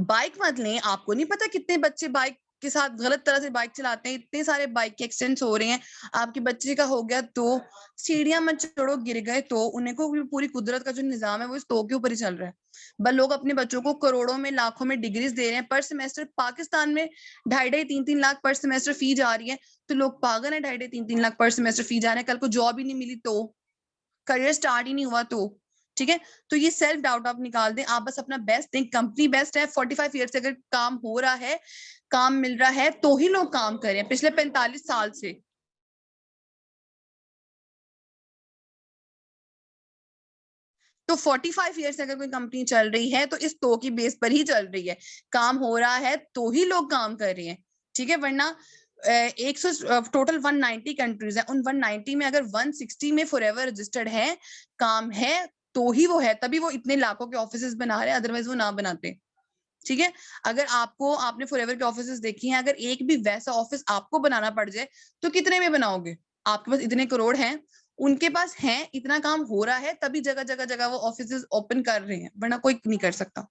बाइक मत लें, आपको नहीं पता कितने बच्चे बाइक के साथ गलत तरह से बाइक चलाते हैं, इतने सारे बाइक के एक्सीडेंट्स हो रहे हैं। आपके बच्चे का हो गया तो, सीढ़ियां मत चढ़ो गिर गए तो, उन्हें को भी पूरी कुदरत का जो निजाम है वो इस तो के ऊपर ही चल रहा है। बस लोग अपने बच्चों को करोड़ों में लाखों में डिग्रीज दे रहे हैं पर सेमेस्टर, पाकिस्तान में 2.5-3 लाख पर सेमेस्टर फी जा रही है, तो लोग पागल है, 2.5-3 लाख पर सेमेस्टर फी जा रहे हैं, कल को जॉब ही नहीं मिली तो, करियर स्टार्ट ही नहीं हुआ तो, ठीक है। तो ये सेल्फ डाउट आप निकाल दें, आप बस अपना बेस्ट दें, कंपनी बेस्ट है, 45 ईयर से अगर काम हो रहा है, काम मिल रहा है तो ही लोग काम कर रहे हैं पिछले 45 साल से। तो 45 ईयर से अगर कोई कंपनी चल रही है तो इस तो की बेस पर ही चल रही है, काम हो रहा है तो ही लोग काम कर रहे हैं, ठीक है। वरना 100 टोटल 190 कंट्रीज है, उन 190 में अगर 160 में फॉरएवर रजिस्टर्ड है, काम है, तो ही वो है, तभी वो इतने लाखों के ऑफिसेज बना रहे हैं, अदरवाइज वो ना बनाते, ठीक है। अगर आपने फॉरएवर के ऑफिसेज देखी हैं, अगर एक भी वैसा ऑफिस आपको बनाना पड़ जाए तो कितने में बनाओगे, आपके पास इतने करोड़ हैं, उनके पास है, इतना काम हो रहा है, तभी जगह जगह जगह वो ऑफिसेज ओपन कर रहे हैं, वरना कोई नहीं कर सकता।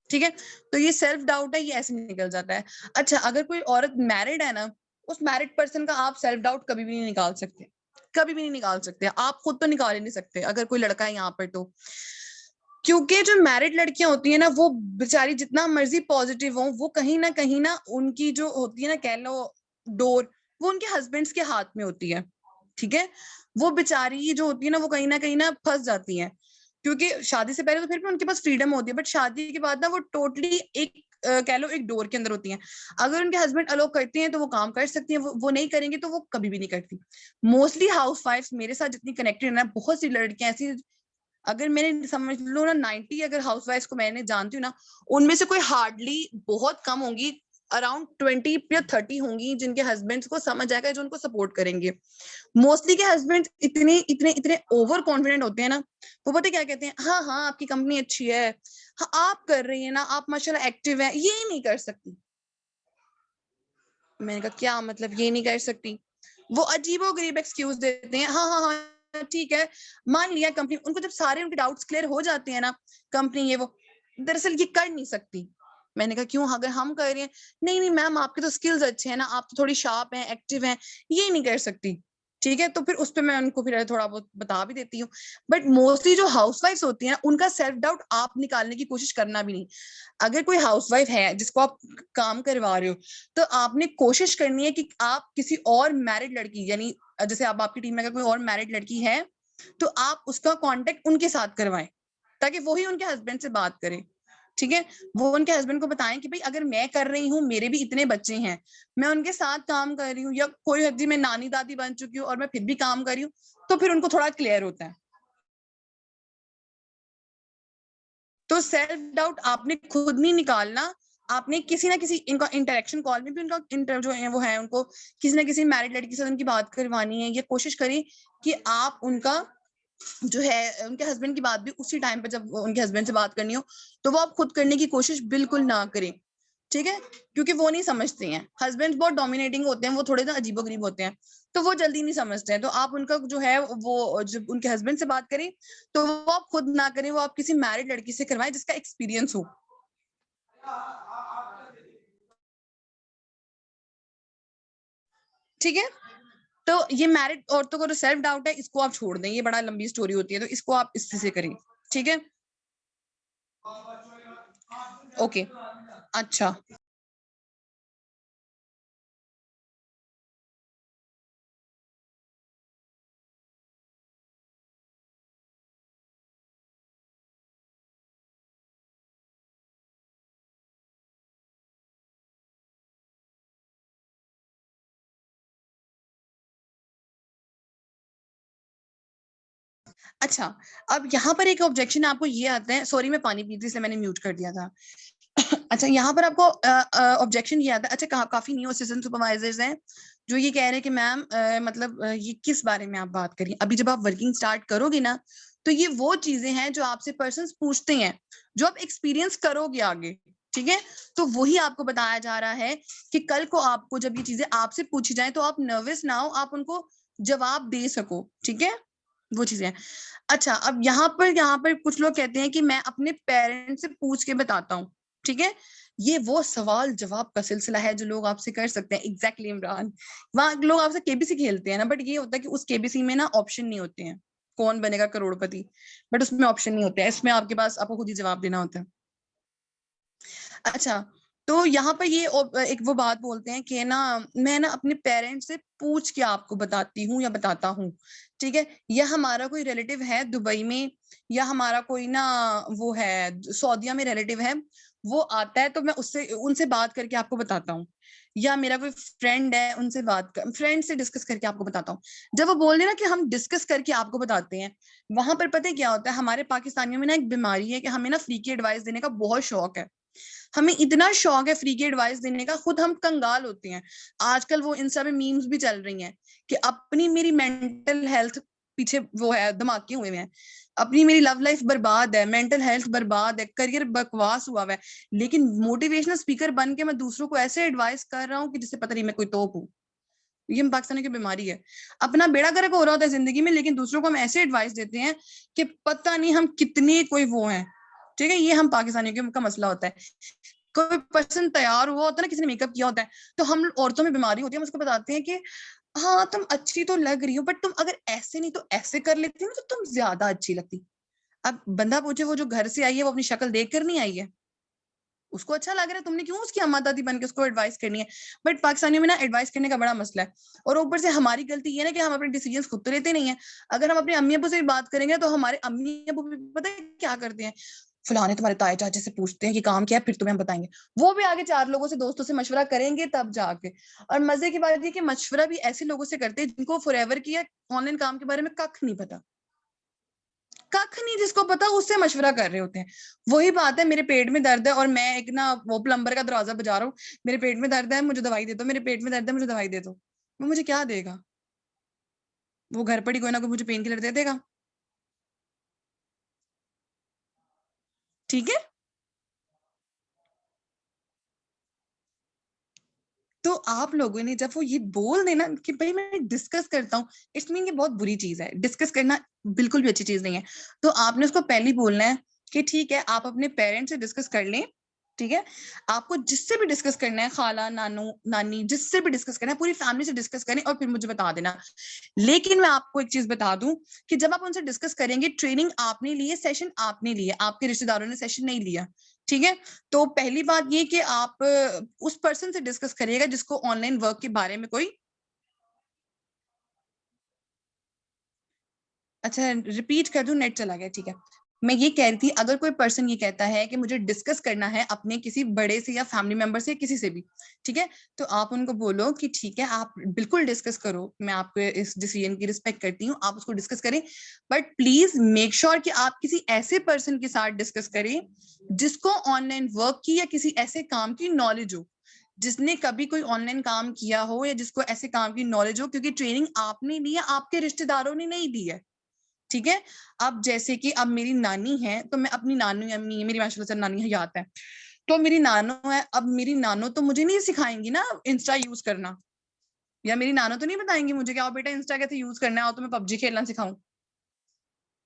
ठीक है, तो ये सेल्फ डाउट है, ये ऐसे निकल जाता है। अच्छा, अगर कोई औरत मैरिड है ना, उस मैरिड पर्सन का आप सेल्फ डाउट कभी भी नहीं निकाल सकते, कभी भी नहीं निकाल सकते। आप खुद तो निकाल ही नहीं सकते अगर कोई लड़का है यहाँ पर तो, क्योंकि जो मैरिड लड़कियां होती है ना, वो बेचारी जितना मर्जी पॉजिटिव हो, वो कहीं ना उनकी जो होती है ना, कह लो डोर, वो उनके हस्बैंड्स के हाथ में होती है। ठीक है, वो बेचारी जो होती है ना कहीं ना फंस जाती है, क्योंकि शादी से पहले तो फिर भी उनके पास फ्रीडम होती है, बट शादी के बाद ना वो टोटली एक कह लो एक डोर के अंदर होती हैं। अगर उनके हस्बैंड अलो करते हैं तो वो काम कर सकती हैं, वो नहीं करेंगे तो वो कभी भी नहीं करती। मोस्टली हाउस वाइफ मेरे साथ जितनी कनेक्टेड है ना, बहुत सी लड़कियां ऐसी, अगर मैंने समझ लो ना 90 अगर हाउसवाइफ को मैंने जानती हूँ ना, उनमें से कोई हार्डली बहुत कम होंगी, अराउंड 20 या 30 होंगी जिनके हस्बैंड्स को समझ आएगा, जो उनको सपोर्ट करेंगे। मोस्टली के हस्बैंड इतने इतने इतने ओवर कॉन्फिडेंट होते हैं ना, वो पता क्या कहते हैं, हाँ हाँ आपकी कंपनी अच्छी है, हाँ आप कर रही है ना, आप माशाल्लाह एक्टिव है, ये नहीं कर सकती। मैंने कहा क्या मतलब ये नहीं कर सकती? वो अजीबोगरीब एक्सक्यूज देते हैं, हाँ हाँ हाँ ठीक है, मान लिया कंपनी, उनको जब सारे उनके डाउट्स क्लियर हो जाते हैं ना, कंपनी ये वो, दरअसल ये कर नहीं सकती। मैंने कहा क्यों, अगर हम कर रहे हैं, नहीं नहीं मैम आपके तो स्किल्स अच्छे हैं ना, आप तो थोड़ी शार्प हैं, एक्टिव हैं, ये नहीं कर सकती। ठीक है, तो फिर उस पर मैं उनको फिर थोड़ा बहुत बता भी देती हूँ। बट मोस्टली जो हाउसवाइफ्स होती हैं, उनका सेल्फ डाउट आप निकालने की कोशिश करना भी नहीं। अगर कोई हाउसवाइफ है जिसको आप काम करवा रहे हो, तो आपने कोशिश करनी है कि आप किसी और मैरिड लड़की, यानी जैसे आप आपकी टीम में अगर कोई और मैरिड लड़की है, तो आप उसका कांटेक्ट उनके साथ करवाएं, ताकि वो ही उनके हस्बैंड से बात करें। ठीक है, वो उनके हस्बैंड को बताएं कि भाई अगर मैं कर रही हूँ, मेरे भी इतने बच्चे हैं, मैं उनके साथ काम कर रही हूँ, या कोई हद मैं नानी दादी बन चुकी हूँ और मैं फिर भी काम कर रही हूँ, तो फिर उनको थोड़ा क्लियर होता है। तो सेल्फ डाउट आपने खुद नहीं निकालना, आपने किसी ना किसी, इनका इंटरेक्शन कॉल में भी उनका जो है वो है, उनको किसी ना किसी मैरिड लड़की से उनकी बात करवानी है, या कोशिश करें कि आप उनका जो है उनके हस्बैंड की बात भी उसी टाइम पे, जब उनके हस्बैंड से बात करनी हो, तो वो आप खुद करने की कोशिश बिल्कुल ना करें। ठीक है, क्योंकि वो नहीं समझते हैं, हस्बैंड बहुत डोमिनेटिंग होते हैं, वो थोड़े ना अजीबोगरीब होते हैं, तो वो जल्दी नहीं समझते हैं। तो आप उनका जो है वो जब उनके हस्बैंड से बात करें, तो वो आप खुद ना करें, वो आप किसी मैरिड लड़की से करवाएं जिसका एक्सपीरियंस हो। ठीक है, तो ये मैरिड औरतों का जो सेल्फ डाउट है, इसको आप छोड़ दें, ये बड़ा लंबी स्टोरी होती है, तो इसको आप इससे से करें। ठीक है, ओके, अच्छा। अच्छा, अब यहाँ पर एक ऑब्जेक्शन आपको ये आता है, सॉरी मैं पानी पी थी इसलिए मैंने म्यूट कर दिया था। अच्छा, यहाँ पर आपको ऑब्जेक्शन ये आता है, अच्छा काफी न्यू असिस्टेंट सुपरवाइजर्स हैं जो ये कह रहे हैं कि मैम मतलब ये किस बारे में आप बात करिए, अभी जब आप वर्किंग स्टार्ट करोगे ना, तो ये वो चीजें हैं जो आपसे पर्सन पूछते हैं, जो आप एक्सपीरियंस करोगे आगे। ठीक है, तो वही आपको बताया जा रहा है कि कल को आपको जब ये चीजें आपसे पूछी जाए, तो आप नर्वस ना हो, आप उनको जवाब दे सको। ठीक है, वो चीजें हैं। अच्छा, अब यहाँ पर कुछ लोग कहते हैं कि मैं अपने पेरेंट्स से पूछ के बताता हूँ। ठीक है, ये वो सवाल जवाब का सिलसिला है जो लोग आपसे कर सकते हैं। एग्जैक्टली इमरान, वहां लोग आपसे केबीसी खेलते हैं ना, बट ये होता है कि उस केबीसी में ना ऑप्शन नहीं होते हैं, कौन बनेगा करोड़पति, बट उसमें ऑप्शन नहीं होते हैं, इसमें आपके पास आपको खुद ही जवाब देना होता है। अच्छा, तो यहाँ पर ये एक वो बात बोलते हैं कि ना, मैं ना अपने पेरेंट्स से पूछ के आपको बताती हूँ या बताता हूँ। ठीक है, या हमारा कोई रिलेटिव है दुबई में, या हमारा कोई ना वो है सऊदीया में रिलेटिव है, वो आता है तो मैं उससे उनसे बात करके आपको बताता हूँ, या मेरा कोई फ्रेंड है उनसे फ्रेंड से डिस्कस करके आपको बताता हूँ। जब वो बोल रहे ना कि हम डिस्कस करके आपको बताते हैं, वहां पर पता है क्या होता है, हमारे पाकिस्तानियों में ना एक बीमारी है कि हमें ना फ्री की एडवाइस देने का बहुत शौक है। हमें इतना शौक है फ्री की एडवाइस देने का, खुद हम कंगाल होते हैं। आजकल वो इंस्टा पे मीम्स भी चल रही हैं कि अपनी मेरी मेंटल हेल्थ पीछे वो है, धमाके हुए हैं, अपनी मेरी लव लाइफ बर्बाद है, मेंटल हेल्थ बर्बाद है, करियर बकवास हुआ है, लेकिन मोटिवेशनल स्पीकर बन के मैं दूसरों को ऐसे एडवाइस कर रहा हूँ कि जिससे पता नहीं मैं कोई तोप हूँ। ये पाकिस्तानी की बीमारी है, अपना बेड़ा गर्क हो रहा होता है जिंदगी में, लेकिन दूसरों को हम ऐसे एडवाइस देते हैं कि पता नहीं हम कितने कोई वो हैं। ठीक है, ये हम पाकिस्तानियों का मसला होता है। कोई पर्सन तैयार हुआ होता है ना, किसी ने मेकअप किया होता है, तो हम औरतों में बीमारी होती है, हम उसको बताते हैं कि हाँ तुम अच्छी तो लग रही हो, बट तुम अगर ऐसे नहीं तो ऐसे कर लेती ना तो तुम ज्यादा अच्छी लगती। अब बंदा पूछे वो जो घर से आई है वो अपनी शक्ल देख कर नहीं आई है, उसको अच्छा लग रहा है, तुमने क्यों उसकी अम्मा दादी बन के उसको एडवाइस करनी है। बट पाकिस्तानियों में ना एडवाइस करने का बड़ा मसला है, और ऊपर से हमारी गलती ये ना कि हम अपने डिसीजंस खुद तो लेते नहीं है। अगर हम अपने अम्मी अब्बू से बात करेंगे तो हमारे अम्मी अब्बू भी पता है क्या करते हैं, फलाने तुम्हारे ताए चाचे से पूछते हैं कि काम क्या है फिर तुम्हें हम बताएंगे। वो भी आगे 4 लोगों से दोस्तों से मशवरा करेंगे तब जाके। और मजे की बात ये कि मशवरा भी ऐसे लोगों से करते हैं जिनको फॉरएवर किया ऑनलाइन काम के बारे में कख नहीं पता, कख नहीं जिसको पता उससे मशवरा कर रहे होते हैं। वही बात है, मेरे पेट में दर्द है और मैं एक ना वो प्लम्बर का दरवाजा बजा रहा हूँ, मेरे पेट में दर्द है मुझे दवाई दे दो, मेरे पेट में दर्द है मुझे दवाई दे दो, वो मुझे क्या देगा? वो घर पर ही कोई ना कोई मुझे पेन किलर दे देगा। ठीक है, तो आप लोगों ने जब वो ये बोल देना कि भाई मैं डिस्कस करता हूँ, इट्स मीन ये बहुत बुरी चीज है, डिस्कस करना बिल्कुल भी अच्छी चीज नहीं है। तो आपने उसको पहले ही बोलना है कि ठीक है आप अपने पेरेंट्स से डिस्कस कर लें। ठीक है, आपको जिससे भी डिस्कस करना है, खाला नानू नानी जिससे भी डिस्कस करना है, पूरी फैमिली से डिस्कस करें और फिर मुझे बता देना। लेकिन मैं आपको एक चीज बता दूं कि जब आप उनसे डिस्कस करेंगे, ट्रेनिंग आपने ली है, सेशन आपने लिए, आपके रिश्तेदारों ने सेशन नहीं लिया। ठीक है, तो पहली बात ये कि आप उस पर्सन से डिस्कस करिएगा जिसको ऑनलाइन वर्क के बारे में कोई, अच्छा रिपीट कर दूं, नेट चला गया। ठीक है, मैं ये कह रही थी अगर कोई पर्सन ये कहता है कि मुझे डिस्कस करना है अपने किसी बड़े से या फैमिली मेंबर से, किसी से भी, ठीक है, तो आप उनको बोलो कि ठीक है आप बिल्कुल डिस्कस करो, मैं आपको इस डिसीजन की रिस्पेक्ट करती हूँ, आप उसको डिस्कस करें, बट प्लीज मेक श्योर कि आप किसी ऐसे पर्सन के साथ डिस्कस करें जिसको ऑनलाइन वर्क की या किसी ऐसे काम की नॉलेज हो, जिसने कभी कोई ऑनलाइन काम किया हो या जिसको ऐसे काम की नॉलेज हो, क्योंकि ट्रेनिंग आपने ली है, आपके रिश्तेदारों ने नहीं दी है। ठीक है, अब जैसे कि अब मेरी नानी है तो मैं अपनी नानी, अम्मी मेरी माशाल्लाह से नानी हयात है, तो मेरी नानो है, अब मेरी नानो तो मुझे नहीं सिखाएंगी ना इंस्टा यूज करना, या मेरी नानो तो नहीं बताएंगी मुझे कि आओ बेटा इंस्टा कैसे यूज करना है, और तो मैं पबजी खेलना सिखाऊं।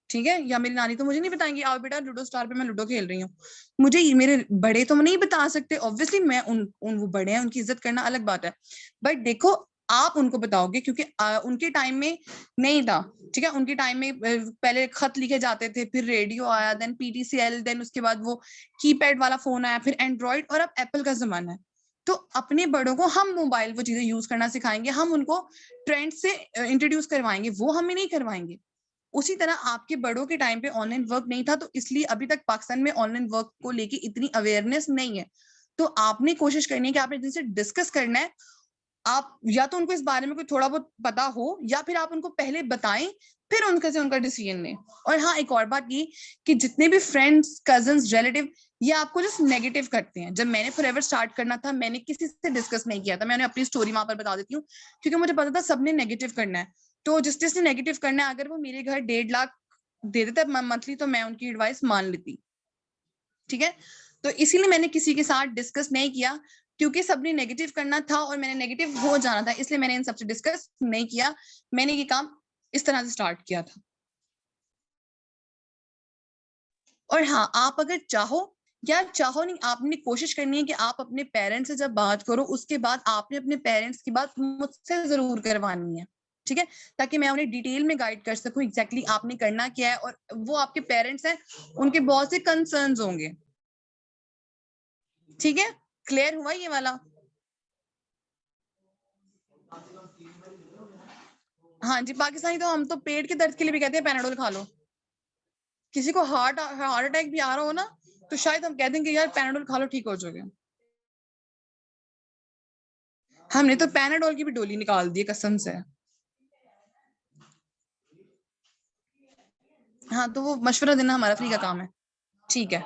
ठीक है, या मेरी नानी तो मुझे नहीं बताएंगी आओ बेटा लूडो स्टार पे मैं लूडो खेल रही हूँ। मुझे मेरे बड़े तो नहीं बता सकते, ऑब्वियसली मैं उन वो बड़े हैं उनकी इज्जत करना अलग बात है, बट देखो आप उनको बताओगे क्योंकि उनके टाइम में नहीं था। ठीक है, उनके टाइम में पहले खत लिखे जाते थे, फिर रेडियो आया, देन पीटीसीएल, देन उसके बाद वो कीपैड वाला फोन आया, फिर एंड्रॉइड, और अब एप्पल का जमाना है। तो अपने बड़ों को हम मोबाइल वो चीजें यूज करना सिखाएंगे, हम उनको ट्रेंड से इंट्रोड्यूस करवाएंगे, वो हमें नहीं करवाएंगे। उसी तरह आपके बड़ों के टाइम पे ऑनलाइन वर्क नहीं था, तो इसलिए अभी तक पाकिस्तान में ऑनलाइन वर्क को लेके इतनी अवेयरनेस नहीं है। तो आपने कोशिश करनी है कि आपने जिनसे डिस्कस करना है, आप या तो उनको इस बारे में कोई थोड़ा बहुत पता हो, या फिर आप उनको पहले बताएं, फिर उनके से उनका डिसीजन लें। और हाँ, एक और बात ये कि जितने भी फ्रेंड्स, कजन्स, रिलेटिव ये आपको जस्ट नेगेटिव करते हैं, जब मैंने फॉरएवर स्टार्ट करना था मैंने किसी से डिस्कस नहीं किया था, मैंने अपनी स्टोरी वहां पर बता देती हूँ, क्योंकि मुझे पता था सबने नेगेटिव करना है। तो जिस जिसने नेगेटिव करना है, अगर वो मेरे घर 1.5 लाख दे देते मंथली तो मैं उनकी एडवाइस मान लेती। ठीक है, तो इसीलिए मैंने किसी के साथ डिस्कस नहीं किया, क्योंकि सबने नेगेटिव करना था और मैंने नेगेटिव हो जाना था, इसलिए मैंने इन सबसे डिस्कस नहीं किया। मैंने ये काम इस तरह से स्टार्ट किया था। और हाँ, आप अगर चाहो या चाहो नहीं, आपने कोशिश करनी है कि आप अपने पेरेंट्स से जब बात करो उसके बाद आपने अपने पेरेंट्स की बात मुझसे जरूर करवानी है। ठीक है, ताकि मैं उन्हें डिटेल में गाइड कर सकूं एग्जैक्टली आपने करना क्या है, और वो आपके पेरेंट्स हैं, उनके बहुत से कंसर्न्स होंगे। ठीक है, क्लियर हुआ ये वाला? हाँ जी, पाकिस्तानी तो हम तो पेट के दर्द के लिए भी कहते हैं पैनाडोल खा लो। किसी को हार्ट हार्ट अटैक भी आ रहा हो ना, तो शायद हम कह देंगे यार पैनाडोल खा लो ठीक हो जाओगे। हमने तो पैनाडोल की भी डोली निकाल दी कसम से। हाँ, तो वो मशवरा देना हमारा फ्री का काम है। ठीक है।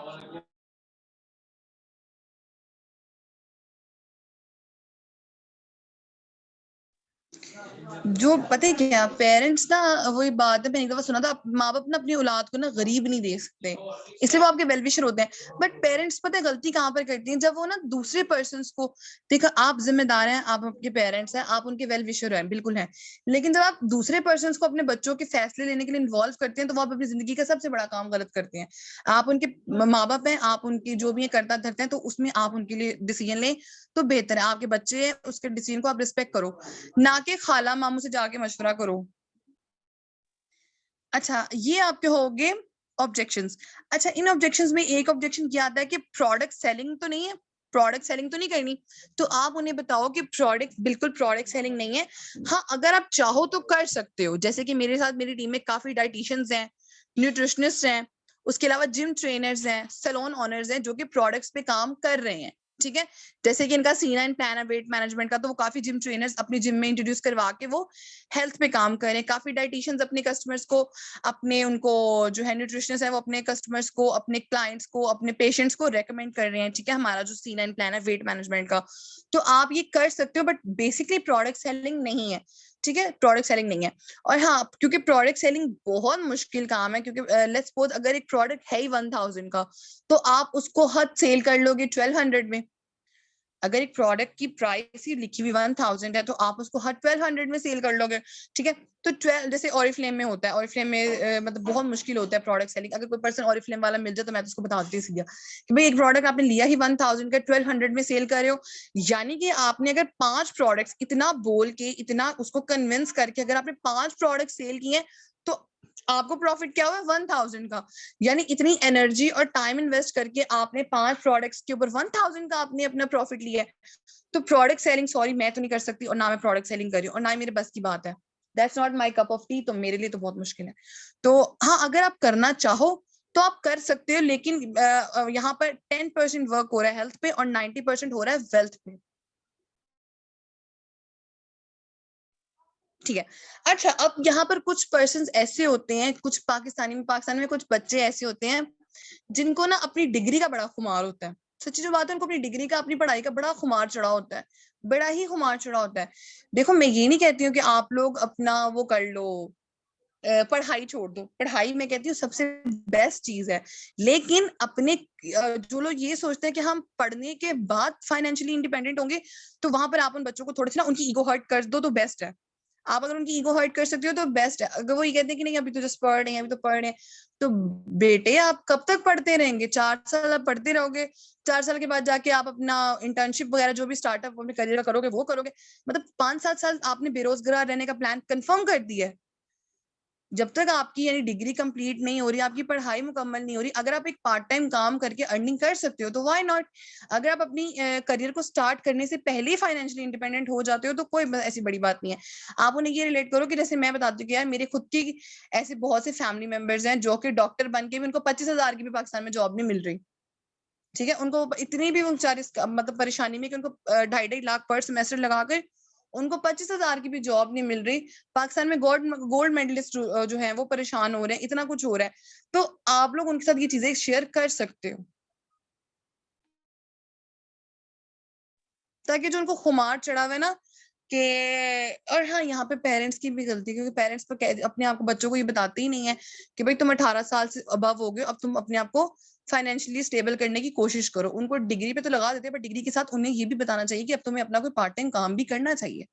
जो पता है क्या, पेरेंट्स ना, वही बात है, मैंने एक दफा सुना था, माँ बाप ना अपनी औलाद को ना गरीब नहीं दे सकते, इसलिए वो आपके वेलविशर होते हैं। बट पेरेंट्स पता है गलती कहाँ पर करती हैं, जब वो ना दूसरे पर्सन को, देखो आप जिम्मेदार हैं, आप आपके पेरेंट्स हैं, आप उनके वेलविशर हैं, बिल्कुल हैं, लेकिन जब आप दूसरे पर्सन को अपने बच्चों के फैसले लेने के लिए इन्वॉल्व करते हैं, तो वो आप अपनी जिंदगी का सबसे बड़ा काम गलत करते हैं। आप उनके माँ बाप हैं, आप उनकी जो भी करता धरते हैं, तो उसमें आप उनके लिए डिसीजन लें तो बेहतर है। आपके बच्चे हैं, उसके डिसीजन को आप रिस्पेक्ट करो, ना कि खाला मामू से जाके मशवरा करो। अच्छा, ये आपके हो गए ऑब्जेक्शंस। अच्छा, इन ऑब्जेक्शंस में एक ऑब्जेक्शन क्या आता है कि प्रोडक्ट सेलिंग तो नहीं है, प्रोडक्ट सेलिंग तो नहीं करनी। तो आप उन्हें बताओ कि प्रोडक्ट, बिल्कुल प्रोडक्ट सेलिंग नहीं है। हाँ, अगर आप चाहो तो कर सकते हो, जैसे कि मेरे साथ मेरी टीम में काफी डाइटिशियंस हैं, न्यूट्रिशनिस्ट हैं, उसके अलावा जिम ट्रेनर्स हैं, सैलून ओनर्स हैं, जो कि प्रोडक्ट्स पे काम कर रहे हैं। ठीक है, जैसे कि इनका C9 प्लान है वेट मैनेजमेंट का, तो वो काफी जिम ट्रेनर्स अपनी जिम में इंट्रोड्यूस करवा के वो हेल्थ पे काम कर रहे हैं। काफी डाइटिशियंस अपने कस्टमर्स को, अपने उनको जो है न्यूट्रिशनिस्ट है, वो अपने कस्टमर्स को, अपने क्लाइंट्स को, अपने पेशेंट्स को रेकमेंड कर रहे हैं। ठीक है, हमारा जो C9 प्लान है वेट मैनेजमेंट का, तो आप ये कर सकते हो, बट बेसिकली प्रोडक्ट सेलिंग नहीं है। ठीक है, प्रोडक्ट सेलिंग नहीं है। और हाँ, क्योंकि प्रोडक्ट सेलिंग बहुत मुश्किल काम है, क्योंकि लेट्स सपोज अगर एक प्रोडक्ट है ही 1000 का, तो आप उसको हद सेल कर लोगे 1200 में। अगर एक प्रोडक्ट की प्राइस ही लिखी हुई 1000 है, तो आप उसको हर 1200 में सेल कर लोगे। ठीक है, तो 12, जैसे ऑरिफ्लेम में होता है, ऑरिफ्लेम में मतलब बहुत मुश्किल होता है प्रोडक्ट सेलिंग। अगर कोई पर्सन ऑरिफ्लेम वाला मिल जाए, तो मैं तो उसको बता देती सीधा कि भाई एक प्रोडक्ट आपने लिया ही 1000 का, 1200 में सेल कर रहे हो। यानी कि आपने अगर 5 प्रोडक्ट्स इतना बोल के, इतना उसको कन्विंस करके, अगर आपने 5 प्रोडक्ट सेल किए, तो आपको प्रॉफिट क्या हुआ 1000 का। यानी इतनी एनर्जी और टाइम इन्वेस्ट करके आपने 5 प्रोडक्ट्स के ऊपर 1000 का आपने अपना प्रॉफिट लिया है। तो प्रोडक्ट सेलिंग, सॉरी, मैं तो नहीं कर सकती, और ना मैं प्रोडक्ट सेलिंग कर रही हूँ, और ना ही मेरे बस की बात है। That's not my cup of T, तो मेरे लिए तो बहुत मुश्किल है। तो हाँ, अगर आप करना चाहो तो आप कर सकते हो, लेकिन यहाँ पर 10% वर्क हो रहा है हेल्थ पे, और 90% हो रहा है वेल्थ पे। ठीक है। अच्छा, अब यहाँ पर कुछ पर्सन ऐसे होते हैं, कुछ पाकिस्तान में कुछ बच्चे ऐसे होते हैं जिनको ना अपनी डिग्री का बड़ा खुमार होता है। सच्ची जो बात है, उनको अपनी डिग्री का, अपनी पढ़ाई का बड़ा खुमार चढ़ा होता है, बड़ा ही खुमार चढ़ा होता है। देखो, मैं ये नहीं कहती हूँ कि आप लोग अपना वो कर लो, पढ़ाई छोड़ दो, पढ़ाई मैं कहती हूँ सबसे बेस्ट चीज है। लेकिन अपने जो लोग ये सोचते हैं कि हम पढ़ने के बाद फाइनेंशियली इंडिपेंडेंट होंगे, तो वहां पर आप उन बच्चों को थोड़ी सी ना उनकी ईगो हर्ट कर दो, तो बेस्ट है। आप अगर उनकी ईगो हर्ट कर सकते हो तो बेस्ट है। अगर वो ये कहते हैं कि नहीं अभी तो जस्ट पढ़ रहे हैं, अभी तो पढ़ रहे हैं, तो बेटे आप कब तक पढ़ते रहेंगे? 4 साल आप पढ़ते रहोगे, 4 साल के बाद जाके आप अपना इंटर्नशिप वगैरह जो भी स्टार्टअप अपने करियर का करोगे, वो करोगे। मतलब 5-7 साल आपने बेरोजगार रहने का प्लान कंफर्म कर दिया है। जब तक आपकी यानी डिग्री कंप्लीट नहीं हो रही, आपकी पढ़ाई मुकम्मल नहीं हो रही, अगर आप एक पार्ट टाइम काम करके अर्निंग कर सकते हो, तो व्हाई नॉट। अगर आप अपनी करियर को स्टार्ट करने से पहले ही फाइनेंशियली इंडिपेंडेंट हो जाते हो, तो कोई ऐसी बड़ी बात नहीं है। आप उन्हें ये रिलेट करो कि जैसे मैं बताती हूँ कि यार मेरे खुद की ऐसे बहुत से फैमिली मेंबर्स हैं जो कि डॉक्टर बन के भी उनको 25,000 की भी पाकिस्तान में जॉब नहीं मिल रही। ठीक है, उनको इतनी भी वो बेचारे मतलब परेशानी में कि उनको 2.5-2.5 लाख पर सेमेस्टर लगाकर उनको 25,000 की भी जॉब नहीं मिल रही। पाकिस्तान में गोल्ड मेडलिस्ट जो है वो परेशान हो रहे हैं, इतना कुछ हो रहा है। तो आप लोग उनके साथ ये चीजें शेयर कर सकते हो, ताकि जो उनको खुमार चढ़ा हुआ है ना कि, और हाँ, यहाँ पे पेरेंट्स की भी गलती है, क्योंकि पेरेंट्स तो अपने आप को, बच्चों को ये बताते ही नहीं है कि भाई तुम 18 साल से अबव हो गए, अब तुम अपने आप को फाइनेंशियली स्टेबल करने की कोशिश करो। उनको डिग्री पे तो लगा देते हैं, पर डिग्री के साथ उन्हें ये भी बताना चाहिए कि अब तुम्हें अपना कोई पार्ट टाइम काम भी करना चाहिए।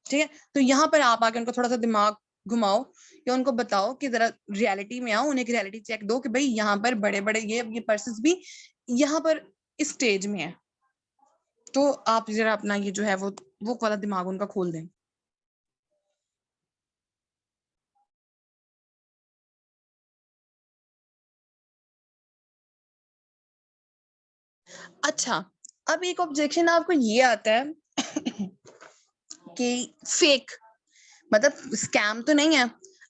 ठीक है, तो यहाँ पर आप आके उनको थोड़ा सा दिमाग घुमाओ, या उनको बताओ कि जरा रियलिटी में आओ, उन्हें एक रियलिटी चेक दो कि भाई यहाँ पर बड़े बड़े ये पर्सन भी यहाँ पर इस स्टेज में है। तो आप जरा अपना ये जो है वो वाला दिमाग उनका खोल दें। अच्छा, अब एक ऑब्जेक्शन आपको ये आता है कि फेक, मतलब स्कैम तो नहीं है।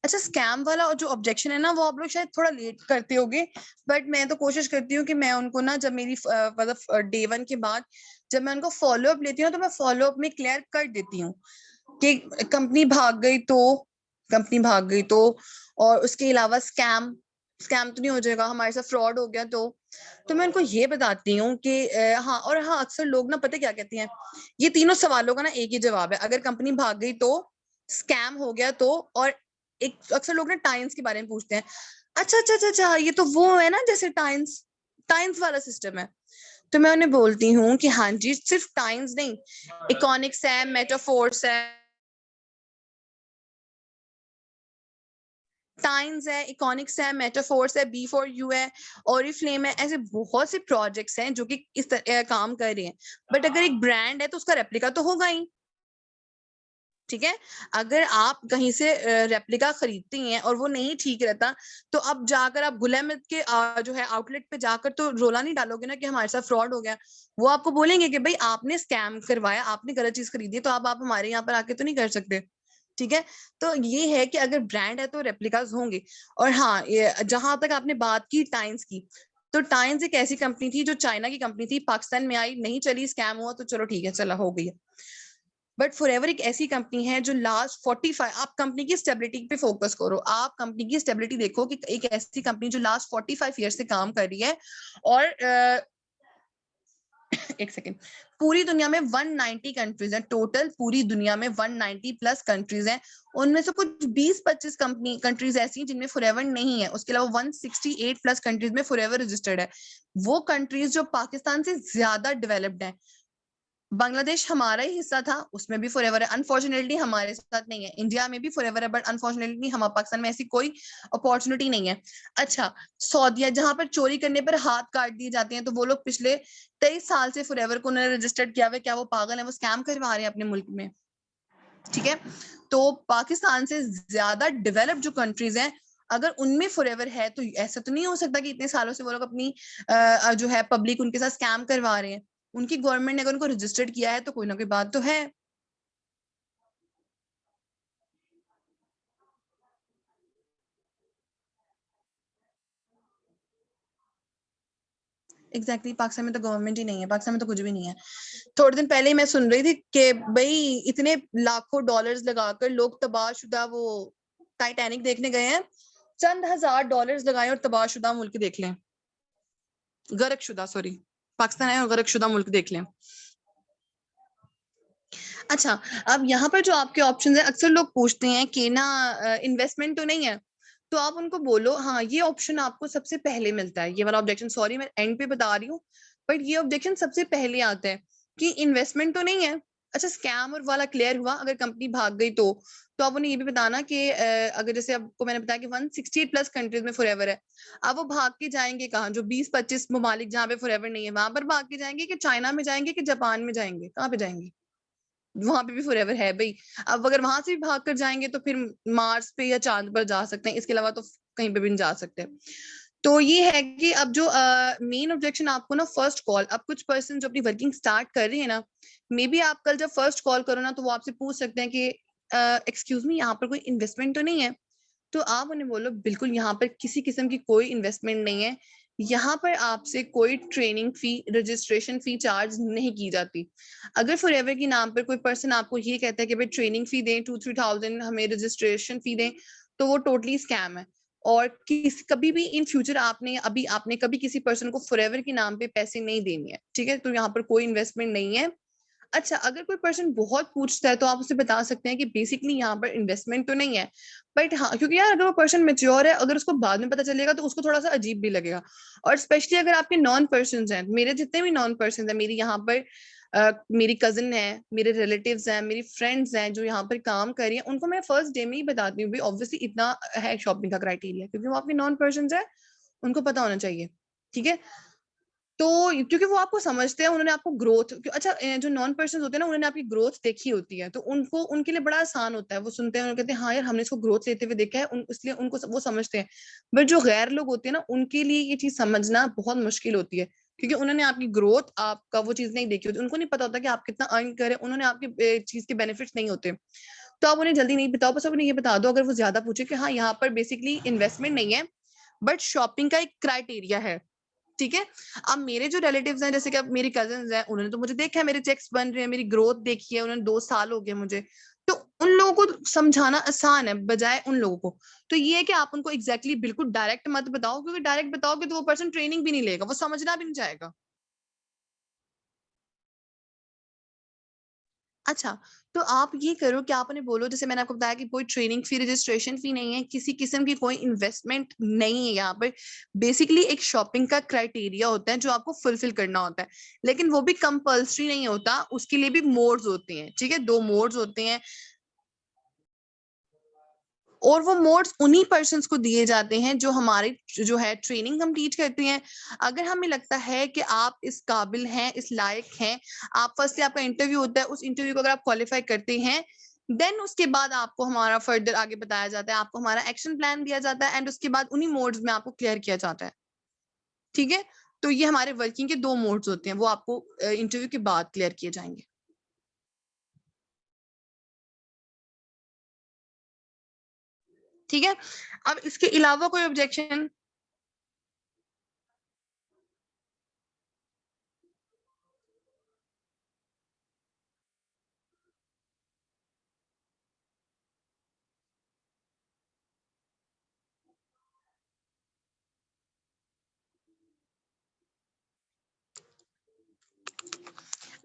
अच्छा, स्कैम वाला जो ऑब्जेक्शन है ना, वो आप लोग शायद थोड़ा लेट करते होगे, बट मैं तो कोशिश करती हूँ कि मैं उनको ना, जब मेरी मतलब डे 1 के बाद जब मैं उनको फॉलो अप लेती हूँ, तो मैं फॉलो अप में क्लियर कर देती हूँ कि कंपनी भाग गई तो, कंपनी भाग गई तो, और उसके अलावा स्कैम, स्कैम तो नहीं हो जाएगा, हमारे साथ फ्रॉड हो गया तो मैं उनको ये बताती हूँ कि हाँ, और हाँ, अक्सर लोग ना पता क्या कहती हैं, ये तीनों सवालों का ना एक ही जवाब है, अगर कंपनी भाग गई तो स्कैम हो गया तो, और एक अक्सर लोग ना टाइम्स के बारे में पूछते हैं, अच्छा अच्छा अच्छा अच्छा, ये तो वो है ना जैसे टाइम्स, टाइम्स वाला सिस्टम है। तो मैं उन्हें बोलती हूँ कि हाँ जी, सिर्फ टाइम्स नहीं, इकोनिक्स है, मेटाफोर्स है, टाइम्स है, इकोनिक्स है, मेटाफोर्स है, बी फॉर यू है, ओरिफ्लेम है, ऐसे बहुत से प्रोजेक्ट्स हैं जो कि इस तरह काम कर रहे हैं। बट अगर एक ब्रांड है तो उसका रेप्लिका तो होगा ही, ठीक है। अगर आप कहीं से रेप्लिका खरीदती हैं और वो नहीं ठीक रहता, तो अब जाकर आप गुल अहमद के जो है आउटलेट पे जाकर तो रोला नहीं डालोगे ना कि हमारे साथ फ्रॉड हो गया। वो आपको बोलेंगे कि भाई आपने स्कैम करवाया, आपने गलत चीज खरीदी, तो अब आप हमारे यहाँ पर आके तो नहीं कर सकते, ठीक है। तो ये है कि अगर ब्रांड है तो रेप्लिकाज होंगे। और हाँ, जहां तक आपने बात की टाइम्स की, तो टाइम्स एक ऐसी कंपनी थी जो चाइना की कंपनी थी, पाकिस्तान में आई, नहीं चली, स्कैम हुआ, तो चलो ठीक है, चला हो गई। बट फॉरएवर एक ऐसी कंपनी है जो लास्ट 45, आप कंपनी की स्टेबिलिटी पे फोकस करो, आप कंपनी की स्टेबिलिटी देखो कि एक ऐसी कंपनी जो लास्ट 45 ईयर से काम कर रही है, और एक सेकेंड, पूरी दुनिया में 190 कंट्रीज हैं टोटल, पूरी दुनिया में 190 प्लस कंट्रीज हैं, उनमें से कुछ 20-25 कंट्रीज ऐसी हैं जिनमें फॉरएवर नहीं है, उसके अलावा 168 प्लस कंट्रीज में फॉरएवर रजिस्टर्ड है। वो कंट्रीज जो पाकिस्तान से ज्यादा डेवलप्ड है, बांग्लादेश हमारा ही हिस्सा था, उसमें भी फॉरएवर है, अनफॉर्चुनेटली हमारे साथ नहीं है। इंडिया में भी फॉरएवर है, बट अनफॉर्चुनेटली हमारे पाकिस्तान में ऐसी कोई अपॉर्चुनिटी नहीं है। अच्छा, सऊदीया, जहां पर चोरी करने पर हाथ काट दिए जाते हैं, तो वो लोग पिछले 23 साल से फॉरएवर को उन्होंने रजिस्टर्ड किया हुआ है, क्या वो पागल है, वो स्कैम करवा रहे हैं अपने मुल्क में, ठीक है। तो पाकिस्तान से ज्यादा डेवलप्ड जो कंट्रीज हैं, अगर उनमें फॉरएवर है, तो ऐसा तो नहीं हो सकता कि इतने सालों से वो लोग अपनी जो है पब्लिक उनके साथ स्कैम करवा रहे हैं। उनकी गवर्नमेंट ने अगर उनको रजिस्टर्ड किया है तो कोई ना कोई बात तो है। एग्जैक्टली, पाकिस्तान में तो गवर्नमेंट ही नहीं है, पाकिस्तान में तो कुछ भी नहीं है। थोड़े दिन पहले ही मैं सुन रही थी कि भाई इतने लाखों डॉलर्स लगाकर लोग तबाहशुदा वो टाइटैनिक देखने गए हैं, चंद हजार डॉलर्स लगाए और तबाहशुदा मुल्क देख लें, गर्कशुदा, सॉरी, पाकिस्तान है और गर्कशुदा मुल्क देख लें। अच्छा, अब यहाँ पर जो आपके ऑप्शन है, अक्सर लोग पूछते हैं कि ना इन्वेस्टमेंट तो नहीं है, तो आप उनको बोलो हाँ, ये ऑप्शन आपको सबसे पहले मिलता है, ये वाला ऑब्जेक्शन, सॉरी मैं एंड पे बता रही हूँ, बट ये ऑब्जेक्शन सबसे पहले आता है कि इन्वेस्टमेंट तो नहीं है। अच्छा, स्कैम और वाला क्लियर हुआ, अगर कंपनी भाग गई तो आप उन्हें ये भी बताना कि अगर जैसे आपको मैंने बताया कि 168 प्लस कंट्रीज में फॉरएवर है, अब वो भाग के जाएंगे कहाँ, जो 20-25 ममालिक जहाँ पे फॉरएवर नहीं है, वहां पर भाग के जाएंगे कि चाइना में जाएंगे कि जापान में जाएंगे, कहाँ पे जाएंगे, वहां पे भी फॉरएवर है भाई। अब अगर वहां से भी भाग कर जाएंगे तो फिर मार्स पे या चांद पर जा सकते हैं, इसके अलावा तो कहीं पे भी नहीं जा सकते। तो ये है कि अब जो मेन ऑब्जेक्शन आपको ना, फर्स्ट कॉल, अब कुछ पर्सन जो अपनी वर्किंग स्टार्ट कर रहे हैं ना, मे बी आप कल जब फर्स्ट कॉल करो ना, तो वो आपसे पूछ सकते हैं कि एक्सक्यूज मी, यहाँ पर कोई इन्वेस्टमेंट तो नहीं है। तो आप उन्हें बोलो बिल्कुल यहाँ पर किसी किस्म की कोई इन्वेस्टमेंट नहीं है, यहाँ पर आपसे कोई ट्रेनिंग फी, रजिस्ट्रेशन फी चार्ज नहीं की जाती। अगर फॉरएवर के नाम पर कोई पर्सन आपको ये कहता है कि भाई ट्रेनिंग फी दें 2-3 थाउजेंड, हमें रजिस्ट्रेशन फी दें, तो वो टोटली स्कैम है। और कभी भी इन फ्यूचर आपने कभी किसी पर्सन को फॉरएवर के नाम पे पैसे नहीं देने हैं, ठीक है, तो यहाँ पर कोई इन्वेस्टमेंट नहीं है। अच्छा, अगर कोई पर्सन बहुत पूछता है तो आप उसे बता सकते हैं कि बेसिकली यहाँ पर इन्वेस्टमेंट तो नहीं है, बट हाँ, क्योंकि यार अगर वो पर्सन मेच्योर है, अगर उसको बाद में पता चलेगा तो उसको थोड़ा सा अजीब भी लगेगा। और स्पेशली अगर आपके नॉन पर्सन हैं, मेरे जितने भी नॉन पर्सन हैं, मेरी यहाँ पर मेरी कजिन है, मेरे रिलेटिव्स हैं, मेरी फ्रेंड्स हैं जो यहाँ पर काम कर रही हैं, उनको मैं फर्स्ट डे में ही बताती हूँ भाई, ऑब्वियसली इतना है शॉपिंग का क्राइटेरिया, क्योंकि वो आपके नॉन पर्सन है, उनको पता होना चाहिए, ठीक है। तो क्योंकि वो आपको समझते हैं, उन्होंने आपको ग्रोथ, अच्छा जो नॉन पर्सन होते हैं ना, उन्होंने आपकी ग्रोथ देखी होती है, तो उनको उनके लिए बड़ा आसान होता है, वो सुनते हैं, कहते हैं हाँ यार, हमने इसको ग्रोथ लेते हुए देखा है, इसलिए उनको वो समझते हैं। बट जो गैर लोग होते हैं ना, उनके लिए ये चीज समझना बहुत मुश्किल होती है, क्योंकि उन्होंने आपकी ग्रोथ, आपका वो चीज नहीं देखी होती, उनको नहीं पता होता कि आप कितना अर्न करें, उन्होंने आपकी चीज के बेनिफिट्स नहीं होते। तो आप उन्हें जल्दी नहीं बताओ, बस आप उन्हें ये बता दो, अगर वो ज्यादा पूछे कि हाँ यहाँ पर बेसिकली इन्वेस्टमेंट नहीं है, बट शॉपिंग का एक क्राइटेरिया है, ठीक है। अब मेरे जो रिलेटिव्स हैं, जैसे कि अब मेरी कजिन्स हैं, उन्होंने तो मुझे देखा है, मेरे चेक्स बन रहे हैं, मेरी ग्रोथ देखी है, उन्होंने 2 साल हो गए मुझे, तो उन लोगों को समझाना आसान है बजाय उन लोगों को। तो ये है कि आप उनको एग्जैक्टली बिल्कुल डायरेक्ट मत बताओ, क्योंकि डायरेक्ट बताओगे तो वो पर्सन ट्रेनिंग भी नहीं लेगा, वो समझना भी नहीं चाहेगा। अच्छा, तो आप ये करो कि आप उन्हें बोलो, जैसे मैंने आपको बताया कि कोई ट्रेनिंग फी, रजिस्ट्रेशन फी नहीं है, किसी किस्म की कोई इन्वेस्टमेंट नहीं है यहाँ पर। बेसिकली एक शॉपिंग का क्राइटेरिया होता है जो आपको फुलफिल करना होता है, लेकिन वो भी कंपल्सरी नहीं होता, उसके लिए भी मोड्स होते हैं, ठीक है, 2 मोड्स होते हैं। और वो मोड्स उन्हीं पर्सन्स को दिए जाते हैं जो हमारे जो है ट्रेनिंग कंप्लीट करते हैं। अगर हमें लगता है कि आप इस काबिल हैं, इस लायक हैं, आप फर्स्टली आपका इंटरव्यू होता है, उस इंटरव्यू को अगर आप क्वालिफाई करते हैं, देन उसके बाद आपको हमारा फर्दर आगे बताया जाता है, आपको हमारा एक्शन प्लान दिया जाता है, एंड उसके बाद उन्हीं मोड्स में आपको क्लियर किया जाता है, ठीक है। तो ये हमारे वर्किंग के 2 मोड्स होते हैं, वो आपको इंटरव्यू के बाद क्लियर किए जाएंगे। ठीक है, अब इसके अलावा कोई ऑब्जेक्शन?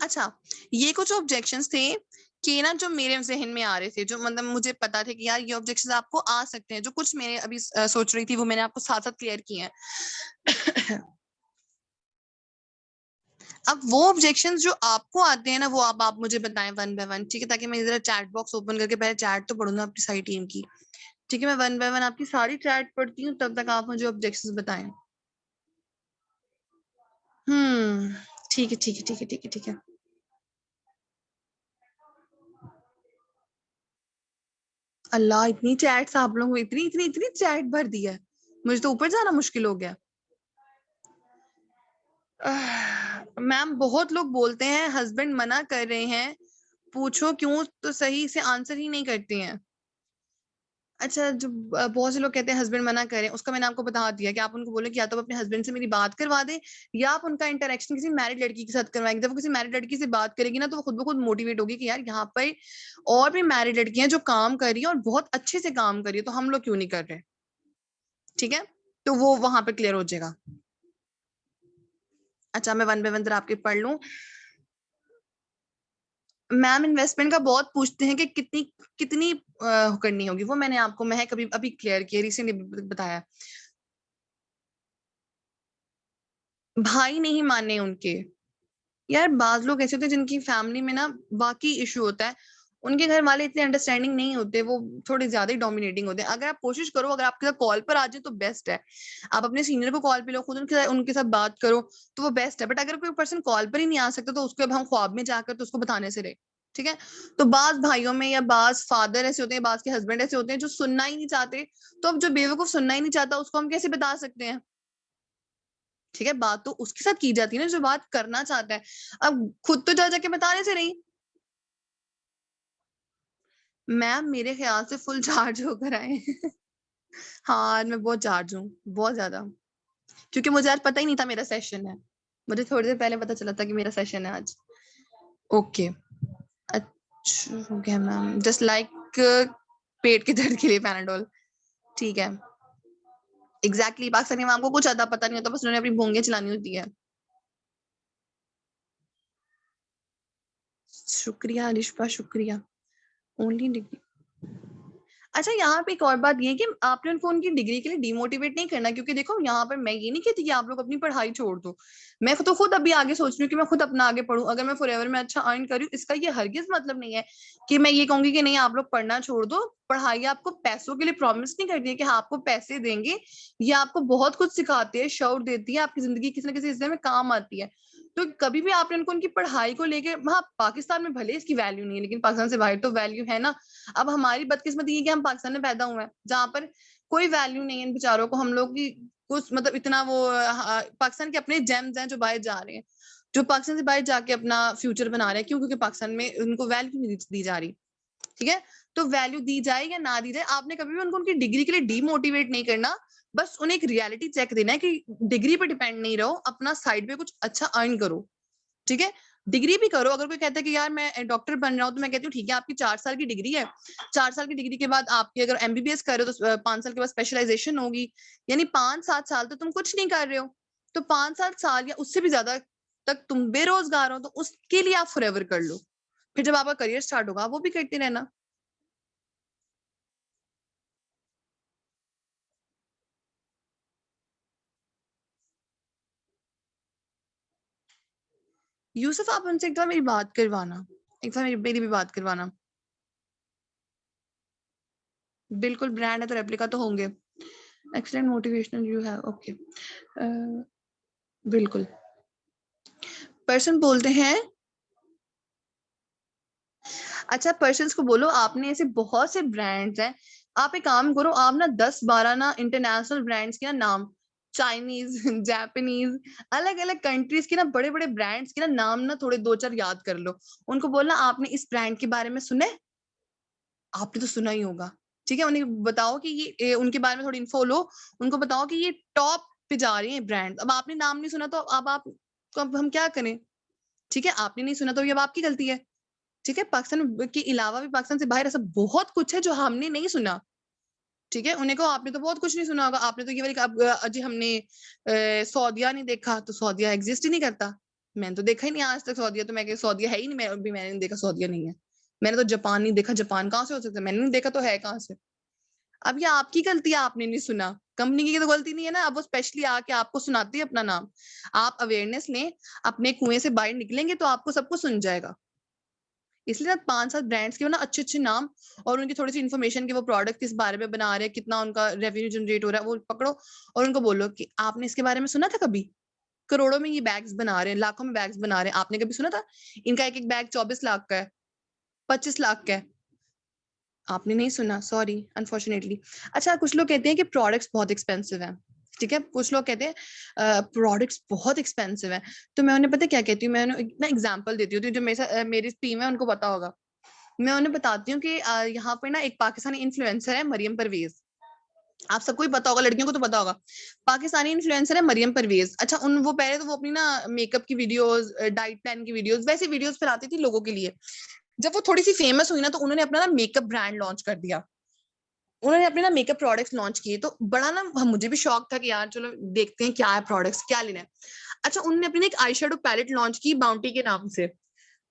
अच्छा, ये कुछ ऑब्जेक्शंस थे कि ना जो मेरे ज़हन में आ रहे थे, जो मतलब मुझे पता था कि यार ये ऑब्जेक्शंस आपको आ सकते हैं, जो कुछ मैंने अभी सोच रही थी वो मैंने आपको साथ-साथ क्लियर किए हैं। अब वो ऑब्जेक्शंस जो आपको आते हैं ना, वो अब आप मुझे बताएं वन बाय वन, ठीक है, ताकि मैं जरा चैट बॉक्स ओपन करके पहले चैट तो पढ़ूँ ना अपनी सारी टीम की। ठीक है, मैं वन बाय वन आपकी सारी चैट पढ़ती हूँ, तब तक आप मुझे ऑब्जेक्शंस बताएं। ठीक है, ठीक है, ठीक है, ठीक है, ठीक है। अल्लाह, इतनी चैट्स आप लोगों को, इतनी इतनी इतनी चैट भर दी है, मुझे तो ऊपर जाना मुश्किल हो गया। मैम, बहुत लोग बोलते हैं हस्बैंड मना कर रहे हैं, पूछो क्यों, तो सही से आंसर ही नहीं करते हैं। अच्छा, जो बहुत से लोग कहते हैं हस्बैंड मना करें, उसका मैंने आपको बता दिया कि आप उनको बोले कि या तो अपने हस्बैंड से मेरी बात करवा दें, या आप उनका इंटरेक्शन किसी मैरिड लड़की के साथ करवाएंगे। जब वो किसी मैरिड लड़की से बात करेगी ना, तो वो खुद ब खुद मोटिवेट होगी कि यार यहाँ पर और भी मैरिड लड़कियां जो काम कर रही है और बहुत अच्छे से काम कर रही है, तो हम लोग क्यों नहीं कर रहे। ठीक है, तो वो वहां पे क्लियर हो जाएगा। अच्छा, मैं वन बाय वन जरा आपके पढ़ लूं। मैम, इन्वेस्टमेंट का बहुत पूछते हैं कि कितनी कितनी करनी होगी, वो मैंने आपको मैं कभी अभी क्लियर किया, रिसेंटली बताया। भाई नहीं माने उनके। यार, बाज लोग ऐसे होते हैं जिनकी फैमिली में ना बाकी इशू होता है, उनके घर वाले इतने अंडरस्टैंडिंग नहीं होते, वो थोड़े ज्यादा ही डोमिनेटिंग होते हैं। अगर आप कोशिश करो, अगर आपके साथ कॉल पर आ जाए तो बेस्ट है, आप अपने सीनियर को कॉल पे लो, खुद उनके साथ बात करो, तो वो बेस्ट है। बट अगर कोई पर्सन कॉल पर ही नहीं आ सकता, तो उसको अब हम ख्वाब में जाकर तो उसको बताने से रहे। ठीक है, तो बाज भाइयों में या बाज फादर ऐसे होते हैं, बाज के हस्बैंड ऐसे होते हैं जो सुनना ही नहीं चाहते। तो अब जो बेवकूफ सुनना ही नहीं चाहता, उसको हम कैसे बता सकते हैं। ठीक है, बात तो उसके साथ की जाती है ना जो बात करना चाहता है। अब खुद तो जा जाके बताने से नहीं। मैम, मेरे ख्याल से फुल चार्ज होकर आए। हाँ, आज मैं बहुत चार्ज हूँ, बहुत ज्यादा, क्योंकि मुझे आज पता ही नहीं था मेरा सेशन है। मुझे थोड़ी देर पहले पता चला था कि मेरा सेशन है आज। ओके, अच्छा हो गया मैम, जस्ट लाइक पेट के दर्द के लिए पैनाडोल। ठीक है, एग्जैक्टली, पाकिस्तानी मैम को कुछ ज्यादा पता नहीं होता, बस उन्होंने अपनी भोंगे चलानी होती है। शुक्रिया रिश्पा, शुक्रिया। Only degree. अच्छा, यहाँ पे एक और बात ये है कि आपने उनको उनकी डिग्री के लिए डिमोटिवेट नहीं करना, क्योंकि देखो यहाँ पर मैं ये नहीं कहती कि आप लोग अपनी पढ़ाई छोड़ दो। मैं तो खुद अभी आगे सोच रही हूँ कि मैं खुद अपना आगे पढ़ूं, अगर मैं फॉरएवर में अच्छा अर्न करूँ, इसका ये हरगिज मतलब नहीं है कि मैं ये कहूंगी कि नहीं आप लोग पढ़ना छोड़ दो। पढ़ाई आपको पैसों के लिए प्रॉमिस नहीं करती है कि हाँ आपको पैसे देंगे, ये आपको बहुत कुछ सिखाती है, शौर देती है, आपकी जिंदगी किसी ना किसी हिस्से में काम आती है। तो कभी भी आपने उनको उनकी पढ़ाई को लेके, हाँ पाकिस्तान में भले इसकी वैल्यू नहीं है, लेकिन पाकिस्तान से बाहर तो वैल्यू है ना। अब हमारी बदकिस्मती ये कि हम पाकिस्तान में पैदा हुए हैं, जहाँ पर कोई वैल्यू नहीं है इन बेचारों को, हम लोग की कुछ मतलब इतना वो पाकिस्तान के अपने जेम्स हैं जो बाहर जा रहे हैं, जो पाकिस्तान से बाहर जाके अपना फ्यूचर बना रहे हैं। क्यों? क्योंकि पाकिस्तान में उनको वैल्यू नहीं दी जा रही। ठीक है, तो वैल्यू दी जाए या ना दी जाए, आपने कभी भी उनको उनकी डिग्री के लिए डीमोटिवेट नहीं करना। बस उन्हें एक रियलिटी चेक देना है कि डिग्री पे डिपेंड नहीं रहो, अपना साइड पे कुछ अच्छा अर्न करो। ठीक है, डिग्री भी करो। अगर कोई कहता है कि यार मैं डॉक्टर बन रहा हूँ, तो मैं कहती हूँ ठीक है, आपकी 4 साल की डिग्री है, 4 साल की डिग्री के बाद आपकी अगर एमबीबीएस कर रहे हो तो 5 साल के बाद स्पेशलाइजेशन होगी, यानी 5-7 साल तो तुम कुछ नहीं कर रहे हो। तो 5-7 साल या उससे भी ज्यादा तक तुम बेरोजगार हो, तो उसके लिए आप फॉरएवर कर लो। फिर जब आपका करियर स्टार्ट होगा वो भी करते रहना। यूसुफ आप उनसे एक बार मेरी बात करवाना, एक बार मेरी भी बात करवाना। बिल्कुल ब्रांड है तो रेप्लिका तो होंगे। Excellent motivational you have, okay. बिल्कुल। पर्सन बोलते हैं, अच्छा पर्सन्स को बोलो आपने ऐसे बहुत से ब्रांड्स हैं, आप एक काम करो, आप ना 10-12 ना इंटरनेशनल ब्रांड्स के ना नाम, चाइनीज जापानीज, अलग अलग कंट्रीज के ना बड़े बड़े ब्रांड्स के ना नाम ना थोड़े 2-4 याद कर लो। उनको बोलना आपने इस ब्रांड के बारे में सुने, आपने तो सुना ही होगा, ठीक है। उन्हें बताओ कि ये उनके बारे में थोड़ी इन्फो लो, उनको बताओ कि ये टॉप पे जा रही है ब्रांड। अब आपने नाम नहीं सुना तो अब आप, तो अब हम क्या करें, ठीक है। आपने नहीं सुना तो ये अब आपकी गलती है, ठीक है। पाकिस्तान के अलावा भी, पाकिस्तान से बाहर ऐसा बहुत कुछ है जो हमने नहीं सुना, ठीक है। उन्हें कहो आपने तो बहुत कुछ नहीं सुना होगा, आपने तो ये वाली अजी हमने सऊदिया नहीं देखा, तो सऊदिया एग्जिस्ट ही नहीं करता। मैंने तो देखा ही नहीं आज तक सऊदिया, तो मैं सऊदिया है ही नहीं, मैं भी मैंने नहीं देखा सऊदिया नहीं है। मैंने तो जापान नहीं देखा, जापान कहाँ से हो सकता है, मैंने नहीं देखा तो है कहाँ से। अब ये आपकी गलती है, आपने नहीं सुना, कंपनी की तो गलती नहीं है ना। अब वो स्पेशली आके आपको सुनाती है अपना नाम। आप अवेयरनेस लें, अपने कुएं से बाहर निकलेंगे तो आपको सब कुछ सुन जाएगा। इसलिए ना 5-7 ब्रांड्स के ना अच्छे अच्छे नाम और उनकी थोड़ी सी इन्फॉर्मेशन कि वो प्रोडक्ट किस बारे में बना रहे हैं, कितना उनका रेवेन्यू जनरेट हो रहा है, वो पकड़ो और उनको बोलो कि आपने इसके बारे में सुना था कभी, करोड़ों में ये बैग्स बना रहे हैं, लाखों में बैग्स बना रहे हैं, आपने कभी सुना था इनका एक एक बैग 24 लाख का है, 25 लाख का है, आपने नहीं सुना, सॉरी अनफॉर्चुनेटली। अच्छा कुछ लोग कहते हैं कि प्रोडक्ट्स बहुत एक्सपेंसिव हैं, ठीक है। कुछ लोग कहते हैं प्रोडक्ट्स बहुत एक्सपेंसिव है, तो मैं उन्हें पता क्या कहती हूँ, मैं उन्हें ना एग्जांपल देती हूँ, जो मेरे साथ मेरी टीम है उनको पता होगा। मैं उन्हें बताती हूँ कि यहाँ पर ना एक पाकिस्तानी इन्फ्लुएंसर है मरियम परवेज, आप सबको ही पता होगा, लड़कियों को तो पता होगा। पाकिस्तानी इन्फ्लुएंसर है मरियम परवेज। अच्छा उन वो पहले तो वो अपनी ना मेकअप की वीडियोस, डाइट प्लान की वीडियोस, वैसी वीडियोस फैलाती थी लोगों के लिए। जब वो थोड़ी सी फेमस हुई ना तो उन्होंने अपना ना मेकअप ब्रांड लॉन्च कर दिया, उन्होंने अपने ना मेकअप प्रोडक्ट्स लॉन्च किए। तो बड़ा ना मुझे भी शौक था कि यार चलो देखते हैं क्या है प्रोडक्ट्स, क्या लेना है। अच्छा उन्होंने अपनी एक आई शेडो पैलेट लॉन्च की बाउंटी के नाम से।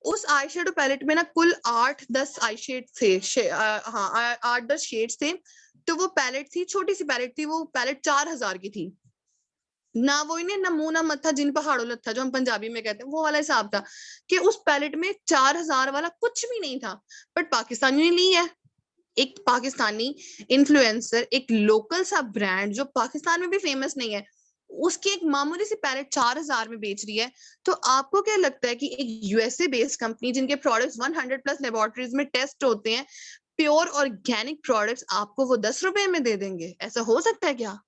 उस आई शेडो पैलेट में ना कुल 8-10 आई शेड थे, हाँ 8-10 शेड्स थे। तो वो पैलेट थी, छोटी सी पैलेट थी, वो पैलेट 4,000 की थी। ना वो इन्हें ना मुंह ना मत्था जिन पहाड़ों लत्था, जो हम पंजाबी में कहते हैं, वो वाला हिसाब था कि उस पैलेट में 4,000 वाला कुछ भी नहीं था। बट पाकिस्तानियों ने ली है, एक पाकिस्तानी इन्फ्लुएंसर, एक लोकल सा ब्रांड जो पाकिस्तान में भी फेमस नहीं है, उसकी एक मामूली सी पैलेट 4,000 में बेच रही है। तो आपको क्या लगता है कि एक यूएसए बेस्ड कंपनी जिनके प्रोडक्ट्स 100+ लेबोरेटरीज में टेस्ट होते हैं, प्योर ऑर्गेनिक प्रोडक्ट्स, आपको वो 10 रुपए में दे देंगे? ऐसा हो सकता है क्या?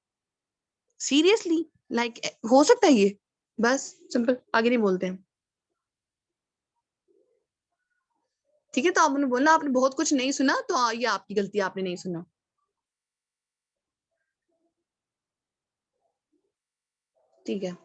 सीरियसली, लाइक हो सकता है ये? बस सिंपल, आगे नहीं बोलते हैं, ठीक है। तो आप उन्हें बोलना आपने बहुत कुछ नहीं सुना, तो ये आपकी गलती है, आपने नहीं सुना, ठीक है।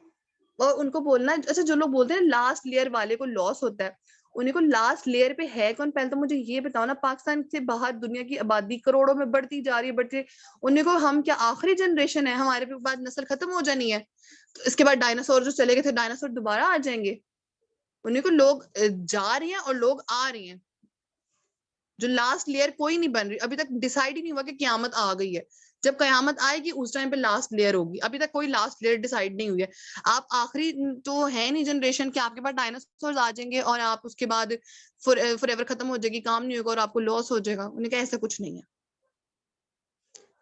और उनको बोलना, अच्छा जो लोग बोलते हैं लास्ट लेयर वाले को लॉस होता है, उन्हीं को लास्ट लेयर पे है कौन? पहले तो मुझे ये बताओ ना, पाकिस्तान से बाहर दुनिया की आबादी करोड़ों में बढ़ती जा रही है, बढ़ती, उन्हीं को हम क्या आखिरी जनरेशन है, हमारे बाद नस्ल खत्म हो जानी है, तो इसके बाद डायनासोर जो चले गए थे, डायनासोर दोबारा आ जाएंगे? उन्हीं को लोग जा रहे हैं और लोग आ रहे हैं, जो लास्ट लेयर कोई नहीं बन रही, अभी तक डिसाइड ही नहीं हुआ कि क्यामत आ गई है। जब कयामत आएगी उस टाइम पे लास्ट लेयर होगी, अभी तक कोई लास्ट लेयर डिसाइड नहीं हुई है। आप आखिरी तो है नहीं जनरेशन कि आपके पास डायनासोर आ जाएंगे और आप उसके बाद फॉरएवर खत्म हो जाएगी, काम नहीं होगा और आपको लॉस हो जाएगा। उन्हें कहा ऐसा कुछ नहीं है,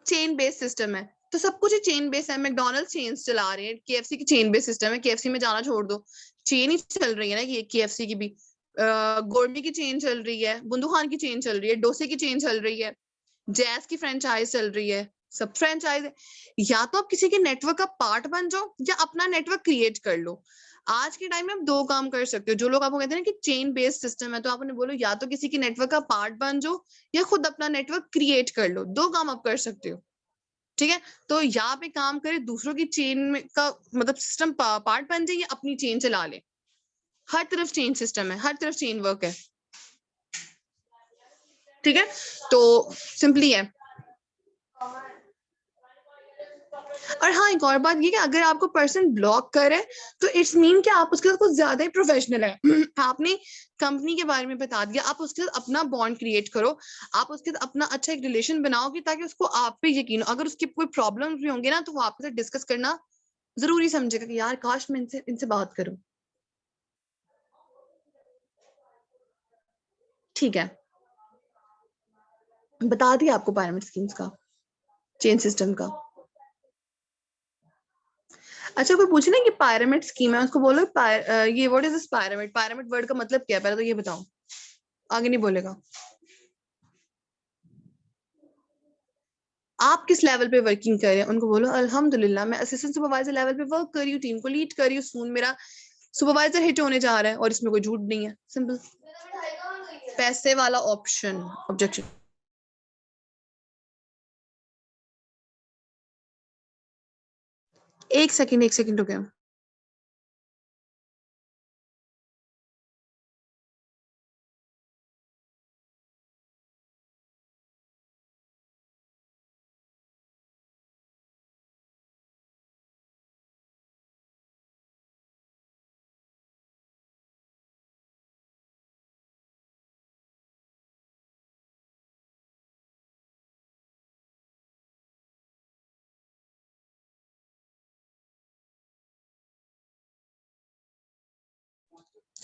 चेन बेस्ड सिस्टम है, तो सब कुछ ही चेन बेस्ड है। मैकडोनल्ड्स चेन चला रहे हैं, केएफसी की चेन बेस्ड सिस्टम है, केएफसी में जाना छोड़ दो, चेन ही चल रही है ना ये केएफसी की भी। गोल्डी की चेन चल रही है, बुंदू खान की चेन चल रही है, डोसे की चेन चल रही है, जैस की फ्रेंचाइज चल रही है, सब फ्रेंचाइज है। या तो आप किसी के नेटवर्क का पार्ट बन जाओ या अपना नेटवर्क क्रिएट कर लो। आज के टाइम में आप दो काम कर सकते हो। जो लोग आपको कहते हैं ना कि चेन बेस्ड सिस्टम है, तो आप उन्हें बोलो या तो किसी की नेटवर्क का पार्ट बन जाओ या खुद अपना नेटवर्क क्रिएट कर लो, दो काम आप कर सकते हो, ठीक है। तो यहाँ पे काम करे, दूसरों की चेन में का मतलब सिस्टम पार्ट बन जाए या अपनी चेन चला ले। हर तरफ चेन सिस्टम है, हर तरफ चेन वर्क है, ठीक है। तो सिंपली है, और हाँ, एक और बात ये कि अगर आपको पर्सन ब्लॉक करे तो इट्स मीन कि आप उसके साथ कुछ ज्यादा ही प्रोफेशनल है। आपने कंपनी के बारे में बता दिया, आप उसके साथ अपना बॉन्ड क्रिएट करो, आप उसके साथ अपना अच्छा एक रिलेशन बनाओगे ताकि उसको आप पे यकीन हो। अगर उसके कोई प्रॉब्लम्स भी होंगे ना तो वो आपके साथ डिस्कस करना जरूरी समझेगा कि यार काश मैं इनसे इनसे बात करूं। ठीक है, बता दिया आपको पायरामिड स्कीम्स का, चेन सिस्टम का। अच्छा, कोई पूछे ना कि पायरामिड स्कीम है, उसको बोलो ये what is this pyramid, pyramid word का मतलब क्या है, पहले तो ये बताओ, आगे नहीं बोलेगा। आप किस लेवल पे वर्किंग कर रहे हैं, उनको बोलो अल्हम्दुलिल्लाह मैं असिस्टेंट सुपरवाइजर लेवल पे वर्क कर रही हूँ, टीम को लीड कर रही हूँ, सून मेरा सुपरवाइजर हिट होने जा रहा है और इसमें कोई झूठ नहीं है, सिंपल। पैसे वाला ऑप्शन, ऑब्जेक्शन। एक सेकंड रुके।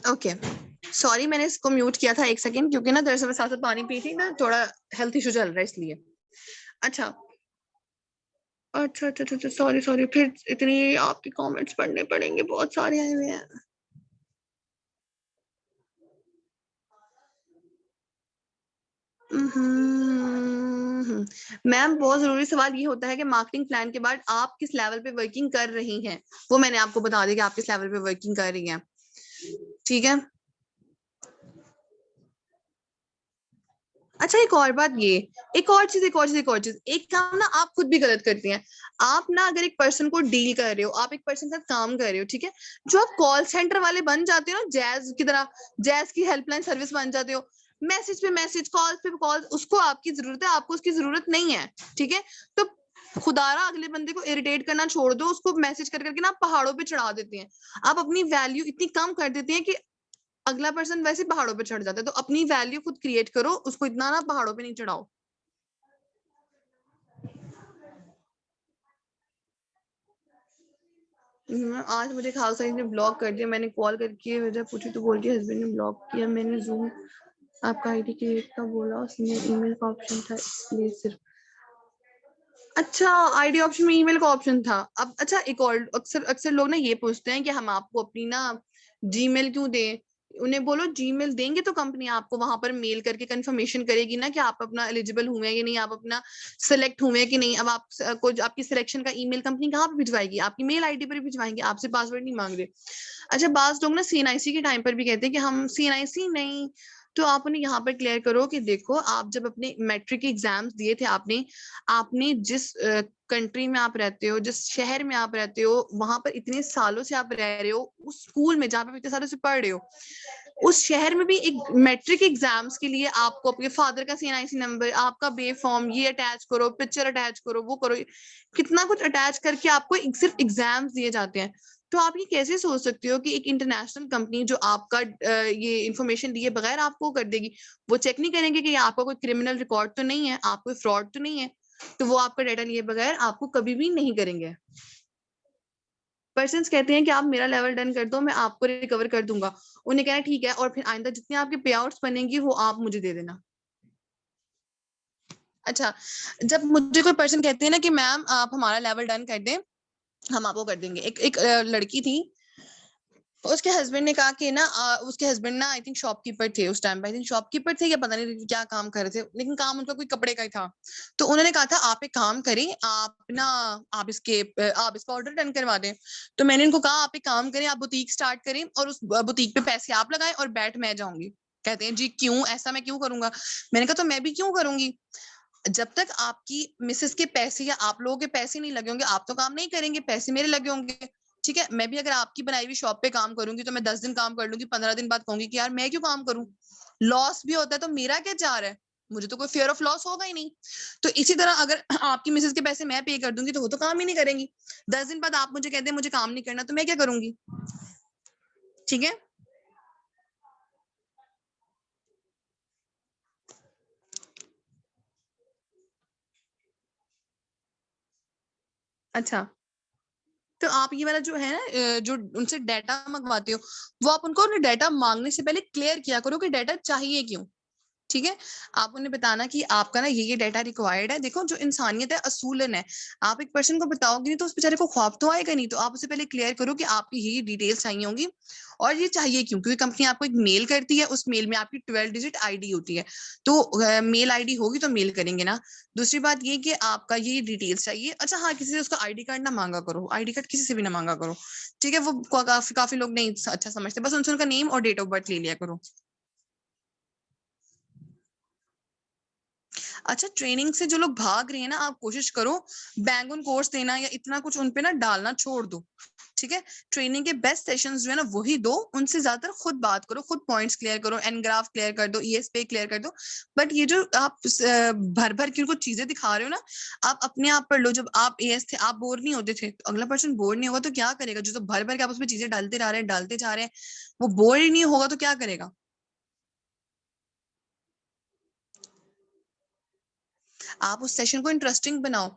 ओके, सॉरी मैंने इसको म्यूट किया था एक सेकंड, क्योंकि ना दरअसल मैं साथ साथ पानी पी थी ना, थोड़ा हेल्थ इशू चल रहा है इसलिए। अच्छा अच्छा अच्छा अच्छा, सॉरी सॉरी, फिर इतनी आपके कमेंट्स पढ़ने पड़ेंगे, बहुत सारे आए हुए हैं। मैम, बहुत जरूरी सवाल ये होता है कि मार्केटिंग प्लान के बाद आप किस लेवल पे वर्किंग कर रही हैं, वो मैंने आपको बता दिया कि आप किस लेवल पे वर्किंग कर रही हैं। ठीक है। अच्छा, एक और बात, ये एक काम ना आप खुद भी गलत करती हैं। आप ना अगर एक पर्सन को डील कर रहे हो, आप एक पर्सन के साथ काम कर रहे हो, ठीक है, जो आप कॉल सेंटर वाले बन जाते हो ना, जैज की तरह, जैज की हेल्पलाइन सर्विस बन जाते हो, मैसेज पे मैसेज, कॉल पे कॉल, उसको आपकी जरूरत है, आपको उसकी जरूरत नहीं है। ठीक है, तो खुदारा अगले बंदे को इरिटेट करना छोड़ दो, उसको मैसेज कर करके ना पहाड़ों पे चढ़ा देते हैं। आप अपनी वैल्यू इतनी कम कर देते हैं कि अगला पर्सन वैसे पहाड़ों पे चढ़ जाता है। तो अपनी वैल्यू खुद क्रिएट करो, उसको इतना ना पहाड़ों पे नहीं चढ़ाओ। आज मुझे खास ने ब्लॉक कर दिया, मैंने कॉल करके वजह पूछी तो बोल दिया हस्बैंड ने ब्लॉक किया, मैंने जूम आपका आईडी क्रिएट का बोला, उसने ईमेल का ऑप्शन था इसलिए सिर्फ। अच्छा, आईडी ऑप्शन में ईमेल का ऑप्शन था। अब अच्छा, एक और अक्सर अक्सर लोग ना ये पूछते हैं कि हम आपको अपनी ना जीमेल क्यों दें। उन्हें बोलो जीमेल देंगे तो कंपनी आपको वहां पर मेल करके कंफर्मेशन करेगी ना कि आप अपना एलिजिबल हुए हैं कि नहीं, आप अपना सिलेक्ट हुए हैं कि नहीं। अब आप को आपकी सिलेक्शन का ईमेल कंपनी कहाँ पे भिजवाएगी, आपकी मेल आईडी पर भिजवाएंगे, आपसे पासवर्ड नहीं मांग रहे। अच्छा, बाज लोग ना सीएनआईसी के टाइम पर भी कहते हैं कि हम सीएनआईसी नहीं। तो आप उन्हें यहाँ पर क्लियर करो कि देखो, आप जब अपने मैट्रिक के एग्जाम्स दिए थे, आपने आपने जिस कंट्री में आप रहते हो, जिस शहर में आप रहते हो, वहां पर इतने सालों से आप रह रहे हो, उस स्कूल में जहाँ पे इतने सालों से पढ़ रहे हो, उस शहर में भी एक मैट्रिक एग्जाम्स के लिए आपको आपके फादर का सीएनआईसी नंबर, आपका बे फॉर्म, ये अटैच करो, पिक्चर अटैच करो, वो करो, कितना कुछ अटैच करके आपको सिर्फ एग्जाम्स दिए जाते हैं। तो आप ये कैसे सोच सकते हो कि एक इंटरनेशनल कंपनी जो आपका ये इंफॉर्मेशन दिए बगैर आपको कर देगी। वो चेक नहीं करेंगे कि आपका कोई क्रिमिनल रिकॉर्ड तो नहीं है, आप कोई फ्रॉड तो नहीं है, तो वो आपका डाटा लिए बगैर आपको कभी भी नहीं करेंगे। पर्सन कहते हैं कि आप मेरा लेवल डन कर दो, मैं आपको रिकवर कर दूंगा। उन्हें कहना ठीक है, और फिर आइंदा जितने आपके पे आउट्स बनेंगी वो आप मुझे दे देना। अच्छा, जब मुझे कोई पर्सन कहते हैं ना कि मैम आप हमारा लेवल डन कर दें, हम आपको कर देंगे। एक लड़की थी, उसके हस्बैंड ने कहा कि ना उसके हस्बैंड ना आई थिंक शॉपकीपर थे उस टाइम पे, आई थिंक शॉपकीपर थे या पता नहीं क्या काम कर रहे थे, लेकिन काम उनका कोई कपड़े का ही था। तो उन्होंने कहा था आप एक काम करें, आप ना आप इसका ऑर्डर डन करवा दें। तो मैंने उनको कहा आप एक काम करें, आप बुटीक स्टार्ट करें और उस बुटीक पे पैसे आप लगाएं और बैठ मैं जाऊंगी। कहते हैं जी क्यों, ऐसा मैं क्यों करूंगा। मैंने कहा तो मैं भी क्यों करूंगी, जब तक आपकी मिसेस के पैसे या आप लोगों के पैसे नहीं लगे होंगे आप तो काम नहीं करेंगे, पैसे मेरे लगे होंगे। ठीक है, मैं भी अगर आपकी बनाई हुई शॉप पे काम करूंगी तो मैं 10 दिन काम कर लूंगी, 15 दिन बाद कहूंगी कि यार मैं क्यों काम करूं, लॉस भी होता है तो मेरा क्या जा रहा है। मुझे तो कोई फियर ऑफ लॉस होगा ही नहीं। तो इसी तरह अगर आपकी मिसेज के पैसे मैं पे कर दूंगी तो वो तो काम ही नहीं करेंगी। 10 दिन बाद आप मुझे कहते हैं मुझे काम नहीं करना, तो मैं क्या करूंगी? ठीक है। अच्छा, तो आप ये वाला जो है ना जो उनसे डाटा मंगवाते हो, वो आप उनको डाटा मांगने से पहले क्लियर किया करो कि डाटा चाहिए क्यों। ठीक है, आप उन्हें बताना कि आपका ना ये डाटा रिक्वायर्ड है। देखो जो इंसानियत है असूलन है, आप एक पर्सन को बताओगे नहीं तो उस बेचारे को ख्वाब तो आएगा नहीं। तो आप उससे पहले क्लियर करो कि आपकी ये डिटेल्स चाहिए होंगी और ये चाहिए क्यों, क्योंकि कंपनी आपको एक मेल करती है, उस मेल में आपकी 12 डिजिट आईडी होती है। तो मेल आईडी होगी तो मेल करेंगे ना। दूसरी बात ये कि आपका ये डिटेल्स चाहिए। अच्छा हाँ, किसी से उसका आईडी कार्ड ना मांगा करो, आईडी कार्ड किसी से भी ना मांगा करो। ठीक है, वो काफी लोग नहीं अच्छा समझते, बस उनसे उनका नेम और डेट ऑफ बर्थ ले लिया करो। अच्छा, ट्रेनिंग से जो लोग भाग रहे हैं ना, आप कोशिश करो बैंग ऑन कोर्स देना या इतना कुछ उनपे ना डालना छोड़ दो। ठीक है, ट्रेनिंग के बेस्ट सेशंस जो है ना वही दो, उनसे ज्यादातर खुद बात करो, खुद पॉइंट्स क्लियर करो, एन ग्राफ क्लियर कर दो, ईएस पे क्लियर कर दो। बट ये जो आप भर भर के उनको चीजें दिखा रहे हो ना, आप अपने आप पढ़ लो। जब आप एएस थे आप बोर नहीं होते थे, तो अगला पर्सन बोर नहीं होगा तो क्या करेगा? जो तो भर भर के आप उसमें चीजें डालते जा रहे हैं डालते जा रहे हैं, वो बोर ही नहीं होगा तो क्या करेगा? आप उस सेशन को इंटरेस्टिंग बनाओ।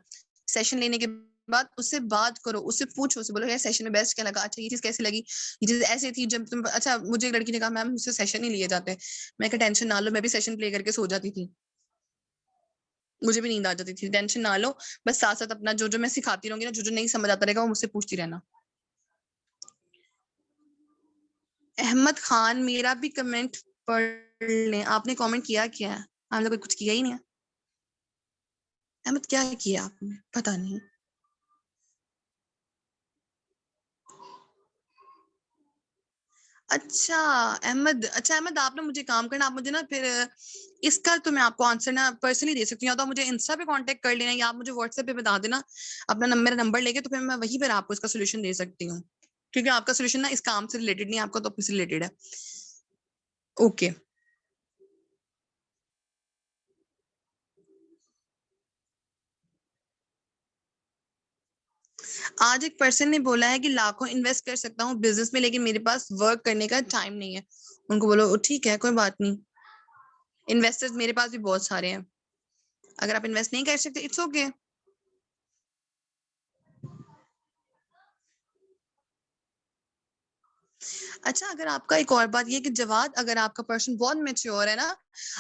सेशन लेने के बाद उससे बात करो, उससे पूछो, उससे बोलो यार सेशन में बेस्ट क्या लगा, अच्छा ये चीज कैसी लगी, ये चीज ऐसी थी जब तुम, अच्छा मुझे एक लड़की ने कहा मैम मुझसे सेशन ही लिए जाते हैं। मैं कहा टेंशन ना लो, मैं भी सेशन प्ले करके सो जाती थी, मुझे भी नींद आ जाती थी, टेंशन ना लो। बस साथ साथ अपना जो जो मैं सिखाती रहूंगी ना, जो जो नहीं समझ आता रहेगा वो मुझसे पूछती रहना। अहमद खान, मेरा भी कमेंट पढ़ लें। आपने कमेंट किया क्या है? हम लोग कुछ किया ही नहीं है। अहमद क्या किया आपने? पता नहीं। अच्छा अहमद, अच्छा अहमद, आप ना मुझे काम करना, आप मुझे ना फिर इसका तो मैं आपको आंसर ना पर्सनली दे सकती हूँ, या तो आप मुझे इंस्टा पे कांटेक्ट कर लेना या आप मुझे व्हाट्सएप पे बता देना अपना नंबर, मेरा नंबर लेके, तो फिर मैं वहीं पर आपको इसका सोल्यूशन दे सकती हूँ। क्योंकि आपका सोल्यूशन ना इस काम से रिलेटेड नहीं, आपका टॉपिक से रिलेटेड है। ओके। आज एक पर्सन ने बोला है कि लाखों इन्वेस्ट कर सकता हूँ बिजनेस में, लेकिन मेरे पास वर्क करने का टाइम नहीं है। उनको बोलो ठीक है कोई बात नहीं, इन्वेस्टर्स मेरे पास भी बहुत सारे हैं, अगर आप इन्वेस्ट नहीं कर सकते इट्स ओके। अच्छा, अगर आपका एक और बात ये कि जवाद, अगर आपका पर्सन बहुत मेच्योर है ना,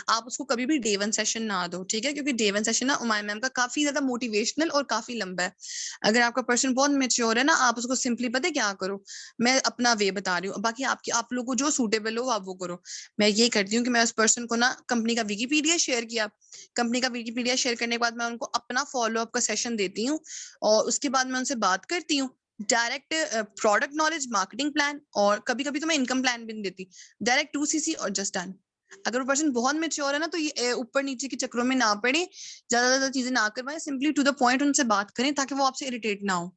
आप उसको कभी भी डे वन सेशन ना दो। ठीक है, क्योंकि डे वन सेशन ना उमाय मैम का काफी ज्यादा मोटिवेशनल और काफी लंबा है। अगर आपका पर्सन बहुत मेच्योर है ना, आप उसको सिंपली पता है क्या करो, मैं अपना वे बता रही हूँ, बाकी आपकी आप लोगों को जो सूटेबल हो आप वो करो। मैं ये करती हूँ कि मैं उस पर्सन को ना कंपनी का विकीपीडिया शेयर किया, कंपनी का विकीपीडिया शेयर करने के बाद मैं उनको अपना फॉलो अप का सेशन देती हूँ और उसके बाद मैं उनसे बात करती हूँ। Direct product knowledge, marketing plan, और कभी कभी तो मैं इनकम प्लान भी नहीं देती, डायरेक्ट 2cc और जस्ट डन। अगर वो पर्सन बहुत मेच्योर है ना, तो ये ऊपर नीचे के चक्रों में ना पड़े, ज्यादा ज्यादा चीजें ना करवाएं, सिंपली टू द पॉइंट उनसे बात करें ताकि वो आपसे इरिटेट ना हो।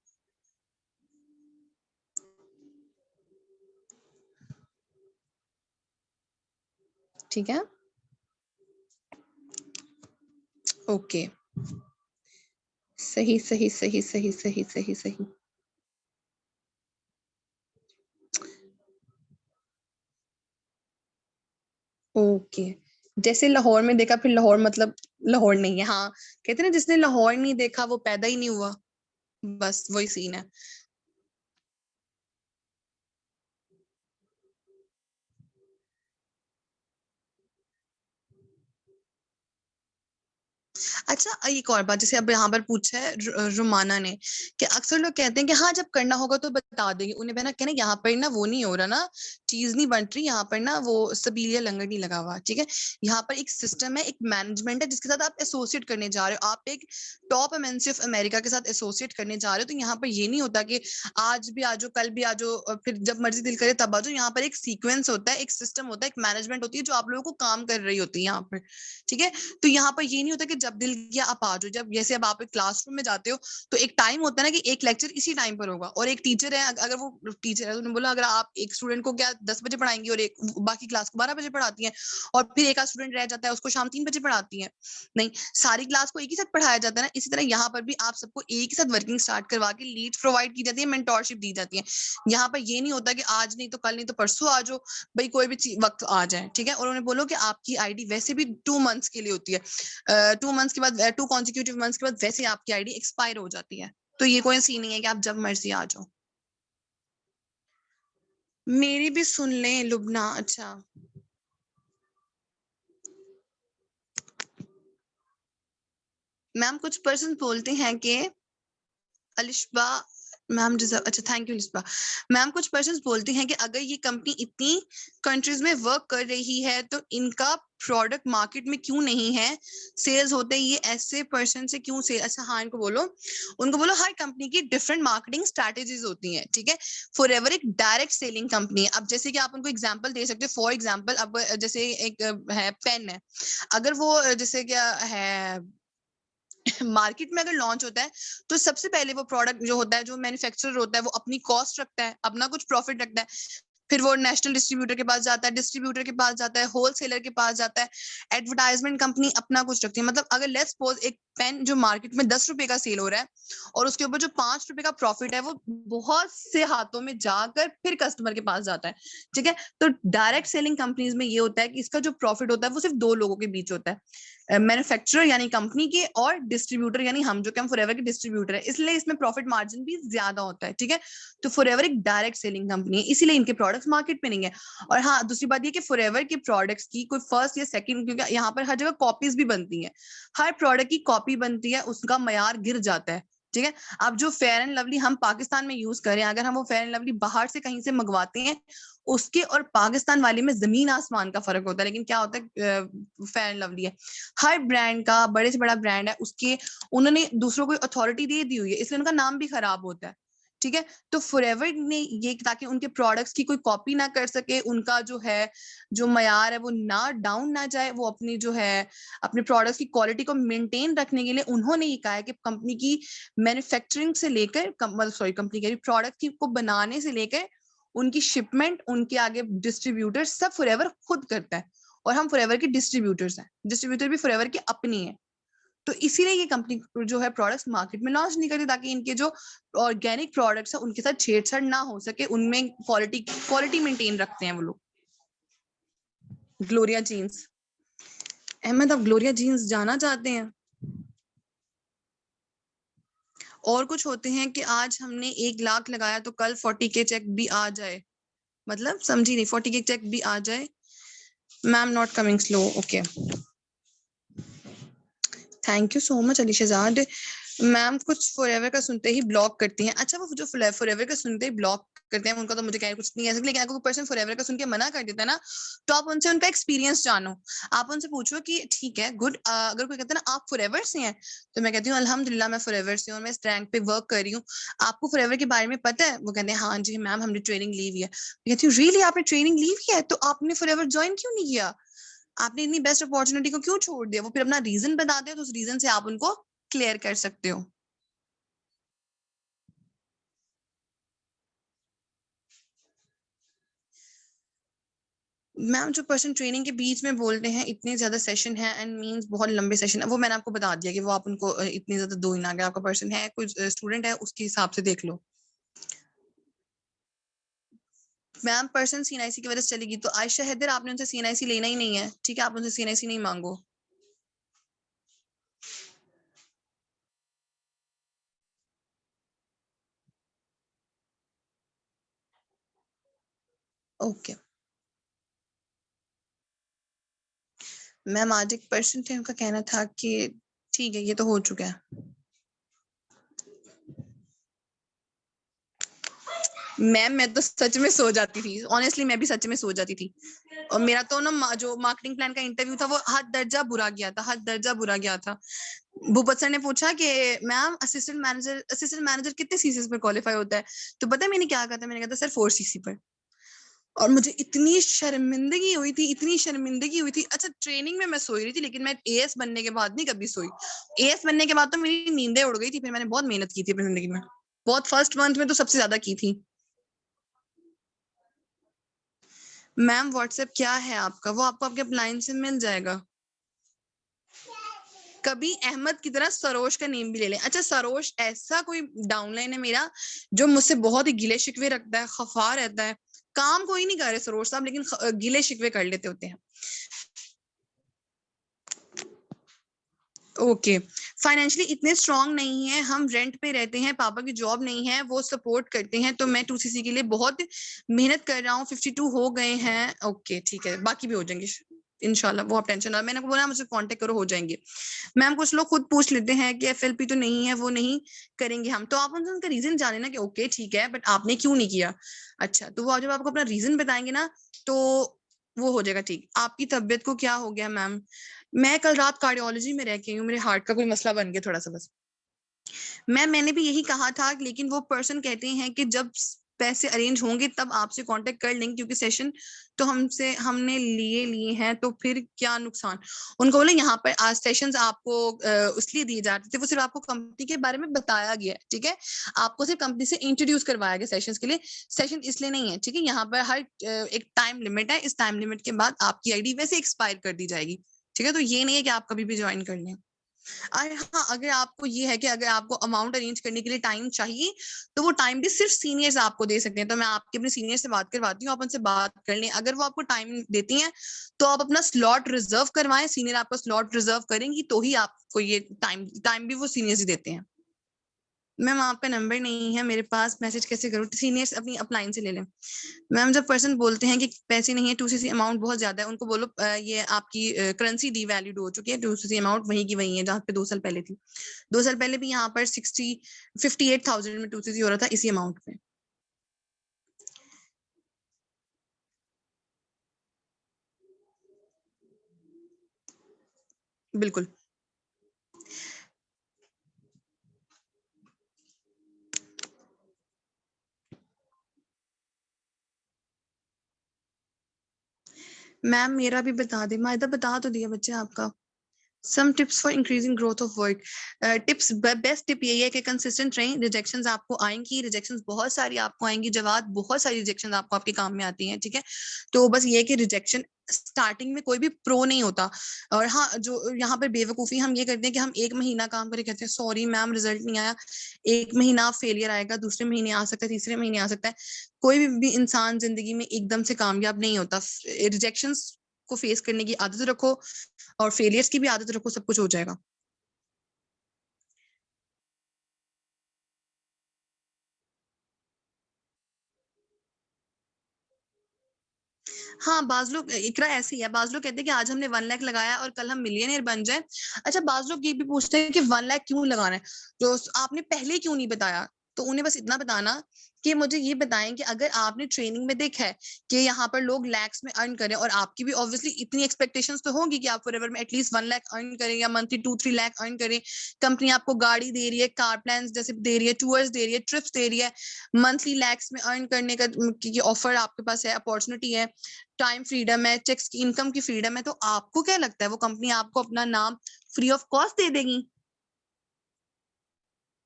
ठीक है, ओके, सही सही सही सही सही सही सही। ओके, जैसे लाहौर में देखा फिर लाहौर मतलब लाहौर नहीं है। हाँ, कहते हैं ना जिसने लाहौर नहीं देखा वो पैदा ही नहीं हुआ, बस वही सीन है। अच्छा, एक और बात, जैसे अब यहाँ पर पूछा है रुमाना ने कि अक्सर लोग कहते हैं कि हाँ जब करना होगा तो बता देंगे। उन्हें बहना कहना यहाँ पर ना वो नहीं हो रहा ना, चीज नहीं बन रही यहाँ पर ना, वो सबीलिया लंगर नहीं लगा हुआ। ठीक है, यहाँ पर एक सिस्टम है, एक मैनेजमेंट है जिसके साथ आप एसोसिएट करने जा रहे हो, आप एक टॉप एमएनसी ऑफ अमेरिका के साथ एसोसिएट करने जा रहे हो। तो यहाँ पर ये नहीं होता कि आज भी आ जाओ कल भी आ जाओ और फिर जब मर्जी दिल करे तब आ जाओ। यहाँ पर एक सीक्वेंस होता है, एक सिस्टम होता है, एक मैनेजमेंट होती है जो आप लोगों को काम कर रही होती है यहाँ पर। ठीक है, तो यहाँ पर ये नहीं होता कि जब दिल किया आप आ जाओ। जब जैसे अब आप एक क्लासरूम में जाते हो तो एक टाइम होता है ना कि एक लेक्चर इसी टाइम पर होगा, और एक टीचर है, अगर वो टीचर है उन्होंने बोला अगर आप एक स्टूडेंट को क्या 10 बजे पढ़ाएंगी और एक बाकी क्लास को 12 बजे पढ़ाती हैं, और फिर एक आध स्टूडेंट रह जाता है उसको शाम 3 बजे पढ़ाती हैं, नहीं, सारी क्लास को एक ही साथ पढ़ाया जाता है ना। इसी तरह यहाँ पर भी आप सबको एक ही साथ वर्किंग स्टार्ट करवा के लीड प्रोवाइड की जाती है, मेंटोरशिप दी जाती है। यहाँ पर ये नहीं होता कि आज नहीं तो कल नहीं तो परसों आ जाओ, भाई कोई भी वक्त आ जाए, ठीक है। और उन्होंने बोलो कि आपकी आईडी वैसे भी 2 मंथ्स के लिए होती है, 2 मंथ्स के बाद 2 कॉन्सिक्यूटिव मंथ्स के बाद वैसे आपकी आईडी एक्सपायर हो जाती है। तो ये कोई सीन नहीं है कि आप जब मर्जी आ जाओ। मेरी भी सुन लें लुबना। अच्छा, मैम कुछ पर्सन बोलते हैं कि अलिशबा मैम अच्छा थैंक यू अलिशबा मैम, कुछ पर्सन बोलते हैं कि अगर ये कंपनी इतनी कंट्रीज में वर्क कर रही है तो इनका प्रोडक्ट मार्केट में क्यों नहीं है, सेल्स होते हैं, ये ऐसे पर्सन से क्यों सेल। अच्छा हाँ, इनको बोलो, उनको बोलो हर कंपनी की डिफरेंट मार्केटिंग स्ट्रैटेजीज होती हैं, ठीक है। फॉरएवर एक डायरेक्ट सेलिंग कंपनी है। अब जैसे कि आप उनको एग्जांपल दे सकते हो, फॉर एग्जांपल अब जैसे एक है पेन है, अगर वो जैसे क्या है मार्केट में अगर लॉन्च होता है तो सबसे पहले वो प्रोडक्ट जो होता है, जो मैन्युफैक्चरर होता है, वो अपनी कॉस्ट रखता है, अपना कुछ प्रॉफिट रखता है, फिर वो नेशनल डिस्ट्रीब्यूटर के पास जाता है, डिस्ट्रीब्यूटर के पास जाता है, होलसेलर के पास जाता है, एडवर्टाइजमेंट कंपनी अपना कुछ रखती है। मतलब अगर लेट्स सपोज एक पेन जो मार्केट में 10 रुपए का सेल हो रहा है और उसके ऊपर जो 5 रुपए का प्रॉफिट है वो बहुत से हाथों में जाकर फिर कस्टमर के पास जाता है, ठीक है। तो डायरेक्ट सेलिंग कंपनीज में ये होता है कि इसका जो प्रॉफिट होता है वो सिर्फ 2 लोगों के बीच होता है, मैन्युफैक्चरर यानी कंपनी के और डिस्ट्रीब्यूटर यानी हम, जो कि हम फॉरएवर के डिस्ट्रीब्यूटर है, इसलिए इसमें प्रॉफिट मार्जिन भी ज्यादा होता है, ठीक है। तो फॉरएवर एक डायरेक्ट सेलिंग कंपनी है, इसीलिए इनके प्रोडक्ट्स मार्केट में नहीं है। और हाँ, दूसरी बात ये कि फॉरएवर के प्रोडक्ट्स की कोई फर्स्ट या सेकंड, क्योंकि यहाँ पर हर जगह कॉपीज भी बनती हैं, हर प्रोडक्ट की कॉपी बनती है, उसका मयार गिर जाता है, ठीक है। अब जो फेयर एंड लवली हम पाकिस्तान में यूज करें, अगर हम वो फेयर एंड लवली बाहर से कहीं से मंगवाते हैं, उसके और पाकिस्तान वाले में जमीन आसमान का फर्क होता है। लेकिन क्या होता है, फेयर एंड लवली है, हर ब्रांड का बड़े से बड़ा ब्रांड है, उसके उन्होंने दूसरों को अथॉरिटी दे दी हुई है, इसलिए उनका नाम भी खराब होता है, ठीक है। तो फॉरएवर ने ये, ताकि उनके प्रोडक्ट्स की कोई कॉपी ना कर सके, उनका जो है जो मयार है वो ना डाउन ना जाए, वो अपनी जो है अपने प्रोडक्ट्स की क्वालिटी को मेंटेन रखने के लिए उन्होंने ये कहा है कि कंपनी की मैन्युफैक्चरिंग से लेकर सॉरी कंपनी के प्रोडक्ट की को बनाने से लेकर उनकी शिपमेंट, उनके आगे डिस्ट्रीब्यूटर, सब फॉरएवर खुद करता है। और हम फॉरएवर के डिस्ट्रीब्यूटर्स हैं, डिस्ट्रीब्यूटर भी फॉरएवर की अपनी है। तो इसीलिए ये कंपनी जो है प्रोडक्ट्स मार्केट में लॉन्च नहीं करती, ताकि इनके जो ऑर्गेनिक प्रोडक्ट्स है उनके साथ छेड़छाड़ ना हो सके, उनमें क्वालिटी मेंटेन रखते हैं वो लोग। ग्लोरिया जीन्स, अहमद आप ग्लोरिया जीन्स जाना चाहते हैं? और कुछ होते हैं कि आज हमने 1 लाख लगाया तो कल 40 के चेक भी आ जाए, मतलब समझी नहीं, 40 के चेक भी आ जाए। Ma'am not coming slow, okay, thank you so much Ali Shahzad. Ma'am कुछ फॉरएवर का सुनते ही ब्लॉक करती हैं। अच्छा, वो जो फॉरएवर का सुनते ही ब्लॉक करते हैं उनका तो मुझे क्या कुछ नहीं है, लेकिन अगर कोई पर्सन फॉरएवर का सुन के मना कर देता है ना, तो आप उनसे उनका एक्सपीरियंस जानो, आप उनसे पूछो कि ठीक है गुड, अगर कोई कहता है ना आप फॉरएवर से हैं, तो मैं कहती हूँ अल्हम्दुलिल्लाह मैं फॉरएवर से हूँ, मैं इस रैंक पे वर्क कर रही हूँ, आपको फॉरएवर के बारे में पता है? वो कहते हैं हाँ जी मैम हमने ट्रेनिंग ली हुई है। मैं कहती हूँ रियली आपने ट्रेनिंग ली हुई है, तो आपने फॉरएवर ज्वाइन क्यों नहीं किया, आपने इतनी बेस्ट अपॉर्चुनिटी को क्यों छोड़ दिया? वो फिर अपना रीजन बताते हो, तो उस रीजन से आप उनको क्लियर कर सकते हो। मैम जो पर्सन ट्रेनिंग के बीच में बोलते हैं इतने ज्यादा सेशन है एंड मींस बहुत लंबे सेशन है, वो मैंने आपको बता दिया कि वो आप उनको इतने ज्यादा दो ही ना, अगर आपका पर्सन है कोई स्टूडेंट है उसके हिसाब से देख लो। मैम पर्सन सीएनआईसी की वजह से चलेगी, तो आयशा हैदर आपने उनसे सीएनआईसी लेना ही नहीं है, ठीक है, आप उनसे सीएनआईसी नहीं मांगो। ओके मैम, आज एक पर्सन थे उनका कहना था कि ठीक है ये तो हो चुका है। मैम मैं तो सच में सो जाती थी, ऑनेस्टली मैं भी सच में सो जाती थी, और मेरा तो ना जो मार्केटिंग प्लान का इंटरव्यू था वो हद दर्जा बुरा गया था, हद दर्जा बुरा गया था। भूपत सर ने पूछा कि मैम असिस्टेंट मैनेजर कितने सीसीएस पर क्वालिफाई होता है, तो पता है मैंने क्या कहा था? मैंने कहा था सर 4 सीसी पर। और मुझे इतनी शर्मिंदगी हुई थी, इतनी शर्मिंदगी हुई थी। अच्छा ट्रेनिंग में मैं सोई रही थी, लेकिन मैं एएस बनने के बाद नहीं कभी सोई। एएस बनने के बाद तो मेरी नींदें उड़ गई थी। फिर मैंने बहुत मेहनत की थी अपनी जिंदगी में, बहुत फर्स्ट मंथ में तो सबसे ज्यादा की थी। मैम व्हाट्सएप क्या है आपका? वो आपको आपके अपलाइन से मिल जाएगा। कभी अहमद की तरह सरोज का नेम भी ले लें। अच्छा सरोज ऐसा कोई डाउनलाइन है मेरा जो मुझसे बहुत ही गिले शिकवे रखता है, खफा रहता है। काम कोई नहीं कर रहे सरोज साहब, लेकिन गिले शिकवे कर लेते होते हैं। ओके फाइनेंशियली इतने स्ट्रांग नहीं है, हम रेंट पे रहते हैं, पापा की जॉब नहीं है, वो सपोर्ट करते हैं, तो मैं 2cc के लिए बहुत मेहनत कर रहा हूँ। 52 हो गए हैं। ओके ठीक है, बाकी भी हो जाएंगे इंशाल्लाह, वो आप टेंशन ना। मैंने आपको बोला मुझसे कांटेक्ट करो, हो जाएंगे। मैम कुछ लोग खुद पूछ लेते हैं कि एफएलपी तो नहीं है, वो नहीं करेंगे हम, तो आप उनसे उनका रीजन जाने ना कि ओके ठीक है बट आपने क्यों नहीं किया। अच्छा तो वो जब आपको अपना रीजन बताएंगे ना तो वो हो जाएगा ठीक। आपकी तबीयत को क्या हो गया मैम? मैं कल रात कार्डियोलॉजी में रह के आई हूँ, मेरे हार्ट का कोई मसला बन गया थोड़ा सा बस। मैंने भी यही कहा था, लेकिन वो पर्सन कहते हैं कि जब पैसे अरेंज होंगे तब आपसे कांटेक्ट कर लेंगे, क्योंकि सेशन तो हमने लिए हैं, तो फिर क्या नुकसान। उनको बोले यहाँ पर आज सेशंस आपको इसलिए दिए जाते थे, वो सिर्फ आपको कंपनी के बारे में बताया गया है, ठीक है। आपको सिर्फ कंपनी से इंट्रोड्यूस करवाया गया सेशंस के लिए, सेशन इसलिए नहीं है, ठीक है। यहाँ पर हर एक टाइम लिमिट है, इस टाइम लिमिट के बाद आपकी आईडी वैसे एक्सपायर कर दी जाएगी, ठीक है। तो ये नहीं है कि आप कभी भी ज्वाइन कर लें। और हाँ अगर आपको ये है कि अगर आपको अमाउंट अरेंज करने के लिए टाइम चाहिए, तो वो टाइम भी सिर्फ सीनियर्स आपको दे सकते हैं। तो मैं आपके अपने सीनियर से बात करवाती हूँ, आप उनसे बात कर लें। अगर वो आपको टाइम देती हैं तो आप अपना स्लॉट रिजर्व करवाएं, सीनियर आपका स्लॉट रिजर्व करेंगी तो ही आपको ये टाइम भी वो सीनियर्स ही देते हैं। मैम आपका नंबर नहीं है मेरे पास, मैसेज कैसे करूँ? सीनियर्स अपनी अपलाइन से ले लें। मैम जब पर्सन बोलते हैं कि पैसे नहीं है, 2cc अमाउंट बहुत ज्यादा है, उनको बोलो ये आपकी करेंसी डीवैल्यूड हो चुकी है, 2cc अमाउंट वहीं की वहीं है जहाँ पे 2 साल पहले थी। 2 साल पहले भी यहाँ पर 58,000 में 2cc हो रहा था इसी अमाउंट में। बिल्कुल। मैम मेरा भी बता दे, मायदा बता तो दिया बच्चे आपका। Some tips for increasing growth of work. Tips, best tip यही है कि कंसिस्टेंट रहें। रिजेक्शंस आपको आएंगी, रिजेक्शंस बहुत सारी आपको आएंगी, जवाब बहुत सारी रिजेक्शंस आपको आपके काम में आती हैं, ठीक है। तो बस ये है कि रिजेक्शन स्टार्टिंग में कोई भी प्रो नहीं होता। और हाँ जो यहाँ पर बेवकूफ़ी हम ये करते हैं कि हम 1 महीना काम करके कहते हैं सॉरी मैम रिजल्ट नहीं आया। 1 महीना फेलियर आएगा, दूसरे महीने आ सकता है, तीसरे महीने आ सकता है। कोई भी इंसान जिंदगी में एकदम से कामयाब नहीं होता। रिजेक्शंस को फेस करने की आदत रखो और फेलियर्स की भी आदत रखो, सब कुछ हो जाएगा। हाँ बाज लोग, इकरा ऐसे ही है, बाज लोग कहते हैं कि आज हमने 1 लाख लगाया और कल हम मिलियनर बन जाए। अच्छा बाज लोग ये भी पूछते हैं कि 1 लाख क्यों लगाना है, तो आपने पहले क्यों नहीं बताया। तो उन्हें बस इतना बताना कि मुझे ये बताएं कि अगर आपने ट्रेनिंग में देखा है कि यहाँ पर लोग लैक्स में अर्न करें, और आपकी भी ऑब्वियसली इतनी एक्सपेक्टेशंस तो होगी कि आप फॉरएवर में एटलीस्ट 1 लाख अर्न करें या मंथली 2-3 लाख अर्न करें। कंपनी आपको गाड़ी दे रही है, कार प्लान जैसे दे रही है, टूर्स दे रही है, ट्रिप्स दे रही है, मंथली लैक्स में अर्न करने का ऑफर आपके पास है, अपॉर्चुनिटी है, टाइम फ्रीडम है, चेक्स की इनकम की फ्रीडम है। तो आपको क्या लगता है वो कंपनी आपको अपना नाम फ्री ऑफ कॉस्ट दे देगी?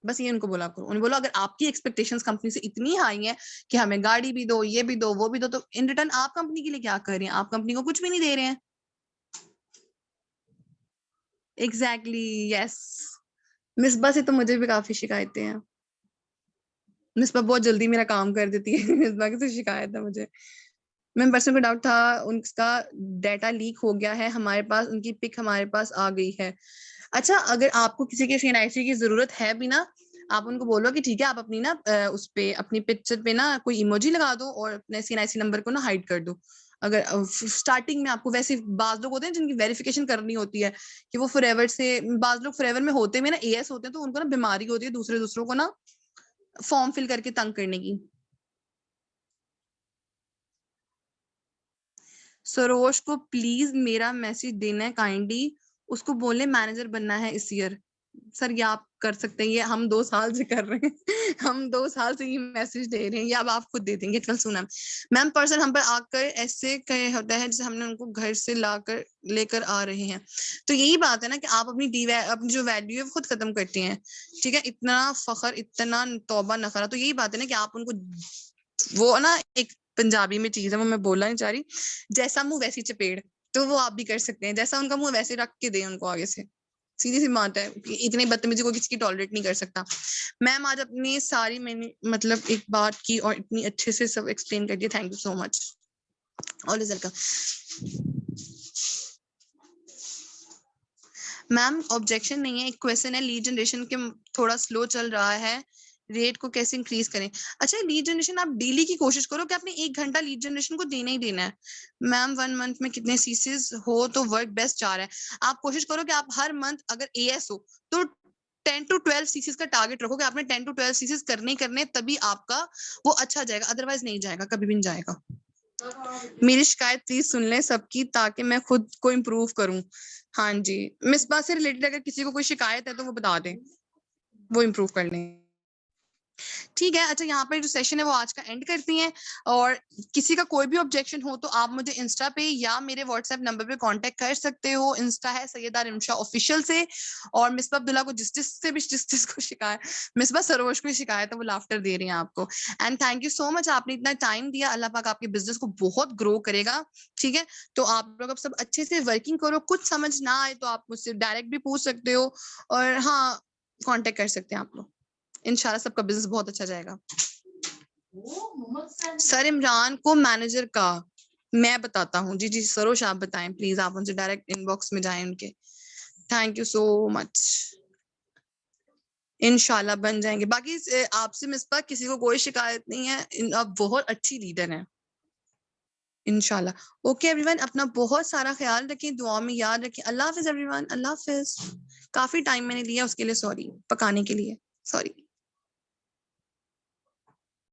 बस ये उनको बोला करो, उन्हें बोलो अगर आपकी एक्सपेक्टेशंस कंपनी से इतनी हाई है कि हमें गाड़ी भी दो, ये भी दो, वो भी दो, तो इन रिटर्न आप कंपनी के लिए क्या कर रहे हैं? आप कंपनी को कुछ भी नहीं दे रहे हैं। Exactly yes. मिसबा से तो मुझे भी काफी शिकायतें हैं। मिसबा बहुत जल्दी मेरा काम कर देती है। मिसबा की तो शिकायत है मुझे। मैम पर्सन को डाउट था, उनका डाटा लीक हो गया है हमारे पास, उनकी पिक हमारे पास आ गई है। अच्छा अगर आपको किसी के सीएनआईसी की जरूरत है भी ना, आप उनको बोलो कि ठीक है आप अपनी ना उस पे अपनी पिक्चर पे ना कोई इमोजी लगा दो और अपने सीएनआईसी नंबर को ना हाइड कर दो। अगर स्टार्टिंग में आपको, वैसे बाज लोग होते हैं जिनकी वेरिफिकेशन करनी होती है कि वो फॉरएवर से, बाज लोग फॉरएवर में होते में ना एएस होते हैं, तो उनको ना बीमारी होती है दूसरों को ना फॉर्म फिल करके तंग करने की। सरोज को प्लीज मेरा मैसेज देना है काइंडली, उसको बोले मैनेजर बनना है इस ईयर। सर ये आप कर सकते हैं, ये हम 2 साल से कर रहे हैं हम 2 साल से ये मैसेज दे रहे हैं, ये अब आप खुद दे देंगे कल सुना। मैम पर्सन हम पर आकर ऐसे कहे होता है जैसे हमने उनको घर से लाकर लेकर आ रहे हैं। तो यही बात है ना कि आप अपनी जो वैल्यू है वो खुद खत्म करती हैं, ठीक है। इतना फखर, इतना तौबा नखरा, तो यही बात है ना कि आप उनको वो ना एक पंजाबी में चीज है वो मैं बोलना नहीं चाह रही, जैसा मुंह वैसी चपेड़, तो वो आप भी कर सकते हैं, जैसा उनका मुंह वैसे रख के दें उनको आगे से। सीधी सी बात है, इतनी बदतमीजी को किसी की टॉलरेट नहीं कर सकता। मैम आज अपनी सारी मैंने मतलब एक बात की और इतनी अच्छे से सब एक्सप्लेन कर दिया, thank you so much, all is welcome. Ma'am objection नहीं है, एक क्वेश्चन है, लीड जनरेशन के थोड़ा स्लो चल रहा है, रेट को कैसे इंक्रीज करें। अच्छा लीड जनरेशन आप डेली की कोशिश करो कि आपने 1 घंटा लीड जनरेशन को देना ही देना है। मैम 1 मंथ में कितने सीसीज हो तो वर्क बेस्ट जा रहा है। आप कोशिश करो कि आप हर मंथ अगर एएस हो तो 10 to 12 सीसीज का टारगेट रखो कि आपने 10 to 12 सीसीज करने ही करने, तभी आपका वो अच्छा जाएगा, अदरवाइज नहीं जाएगा, कभी भी नहीं जाएगा। मेरी शिकायत प्लीज सुन लें सबकी, ताकि मैं खुद को इम्प्रूव करूं। हाँ जी, मिसबा से रिलेटेड अगर किसी को कोई शिकायत है तो वो बता दें, वो इम्प्रूव कर लें। ठीक है, अच्छा यहाँ पर जो सेशन है वो आज का एंड करती हैं, और किसी का कोई भी ऑब्जेक्शन हो तो आप मुझे इंस्टा पे या मेरे व्हाट्सएप नंबर पे कांटेक्ट कर सकते हो। इंस्टा है सैयदा रिमशा ऑफिशियल से, और मिसबा अब्दुल्ला को जिस को शिकायत, मिसबा सरोज को शिकायत है वो लाफ्टर दे रही हैं आपको। And thank you so much, आपने इतना टाइम दिया, अल्लाह पाक आपके बिजनेस को बहुत ग्रो करेगा। ठीक है, तो आप लोग अब सब अच्छे से वर्किंग करो, कुछ समझ ना आए तो आप मुझसे डायरेक्ट भी पूछ सकते हो, और हाँ कॉन्टेक्ट कर सकते हैं आप लोग। इंशाल्लाह सबका बिजनेस बहुत अच्छा जाएगा। सर इमरान को मैनेजर का मैं बताता हूँ। जी सरोज आप बताएं प्लीज, आप उनसे डायरेक्ट इनबॉक्स में जाएं उनके। थैंक यू सो मच, इंशाल्लाह बन जाएंगे। बाकी आपसे मिसबा किसी को कोई शिकायत नहीं है, आप बहुत अच्छी लीडर हैं इंशाल्लाह। ओके एवरीवन, अपना बहुत सारा ख्याल रखें, दुआ में याद रखें। अल्लाह हाफिज एवरीवन, अल्लाह हाफिज। काफी टाइम मैंने लिया उसके लिए सॉरी, पकाने के लिए सॉरी।